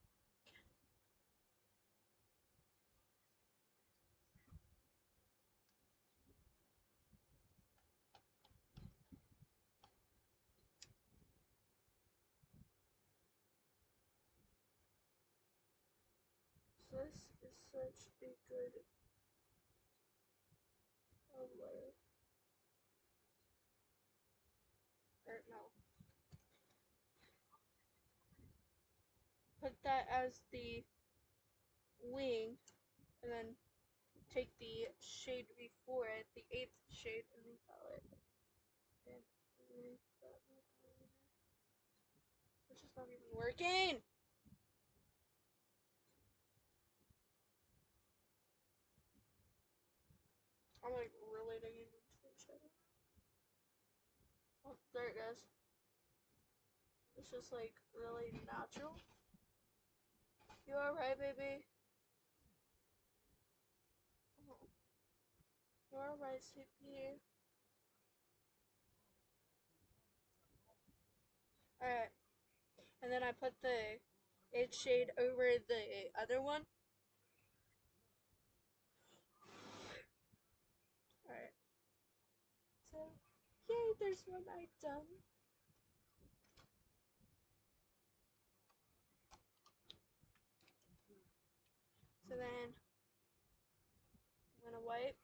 This is such a good color. Or no. Put that as the wing, and then take the shade before it, the 8th shade in the palette, and make that my eyeliner. Which is not even working! I'm like really digging into the shadow. Oh, there it goes. It's just like really natural. You alright, baby? Oh. You alright, sweet pea? Alright. And then I put the 8th shade over the other one. Alright. So, yay, there's one eye done. So then, I'm gonna wipe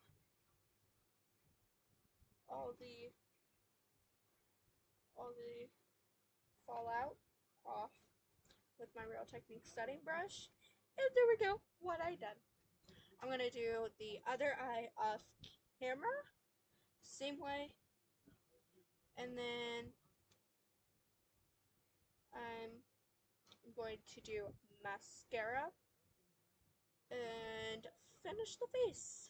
all the fallout off with my Real Technique setting brush. And there we go, what I done. I'm gonna do the other eye off camera, same way, and then I'm going to do mascara and finish the face.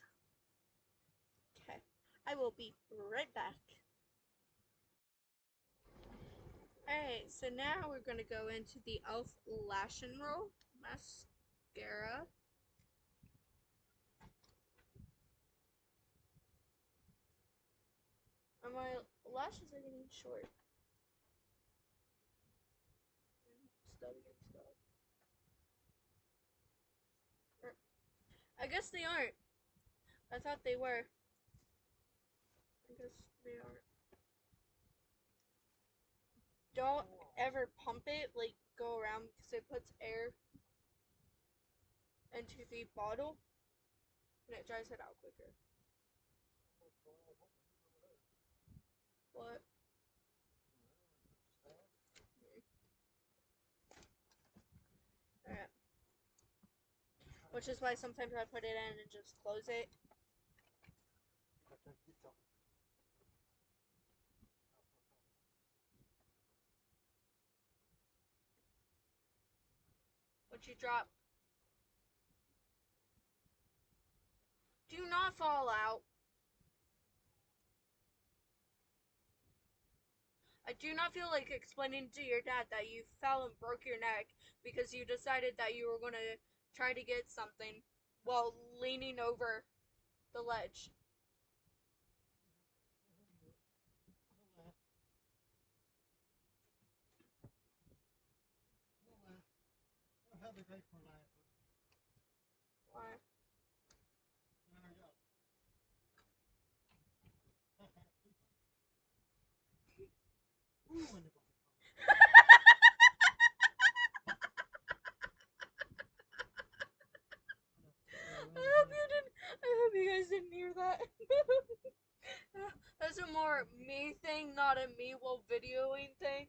Okay, I will be right back. Alright, so now we're going to go into the e.l.f. Lash and Roll mascara. And my lashes are getting short. And stubby and stuff. I guess they aren't. I thought they were. I guess they aren't. Don't ever pump it, like go around, because it puts air into the bottle and it dries it out quicker. What? Alright. Which is why sometimes I put it in and just close it. What you drop? Do not fall out. I do not feel like explaining to your dad that you fell and broke your neck because you decided that you were going to try to get something while leaning over the ledge. Why? I hope you guys didn't hear that. That's a more me thing, not a me while videoing thing.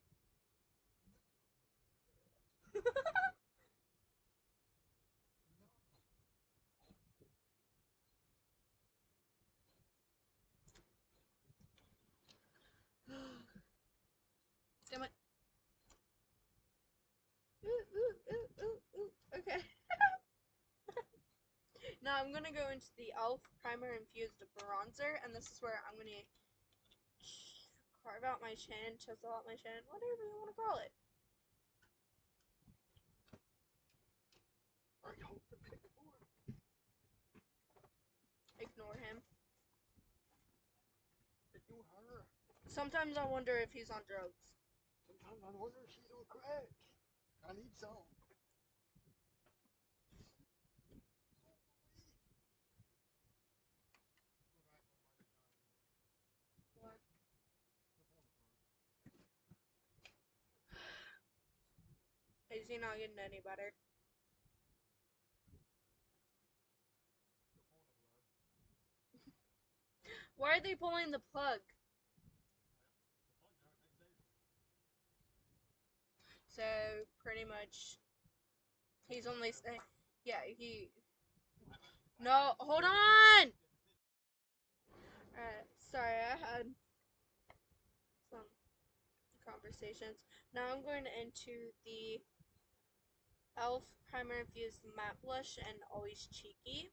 gonna go into the e.l.f. Primer Infused Bronzer, and this is where I'm gonna carve out my chin, chisel out my chin, whatever you want to call it. I hope the pick for Ignore him. Ignore her. Sometimes I wonder if he's on drugs. Sometimes I wonder if she's on crack. I need some. What? Is he not getting any better? Why are they pulling the plug? So pretty much, he's only saying, yeah, he. No, hold on. Alright, sorry, I had some conversations. Now I'm going into the e.l.f. Primer Infused Matte Blush and Always Cheeky.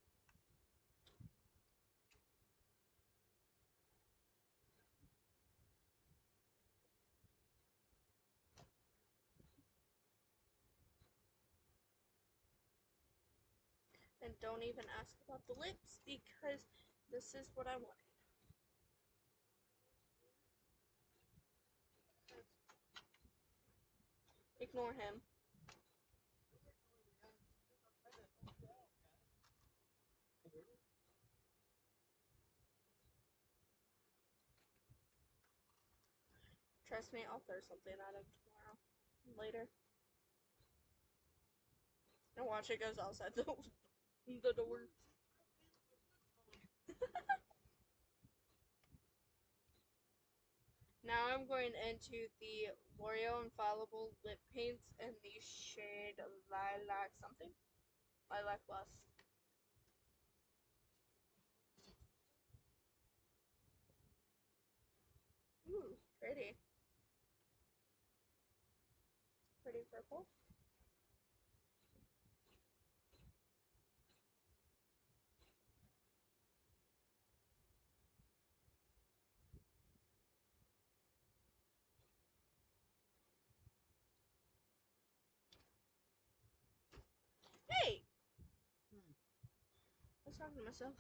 And don't even ask about the lips because this is what I wanted. Ignore him. Trust me, I'll throw something at him tomorrow. Later. And watch it goes outside the door. Now I'm going into the L'Oreal Infallible Lip Paints in the shade Lilac something. Lilac Plus. Ooh, pretty. Pretty purple. Hey! I was talking to myself.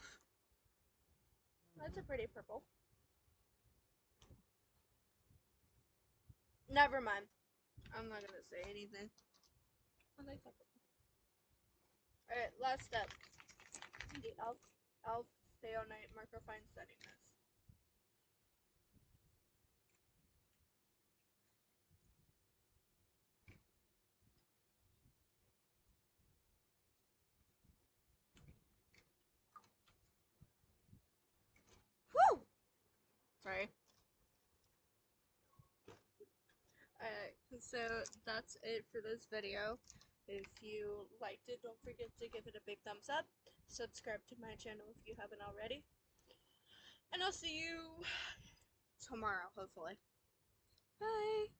That's a pretty purple. Never mind. I'm not gonna say anything. I like that purple. Alright, last step. The e.l.f. Stay All Night Microfine Setting Mist. Woo! Sorry. Alright, so that's it for this video. If you liked it, don't forget to give it a big thumbs up. Subscribe to my channel if you haven't already. And I'll see you tomorrow, hopefully. Bye!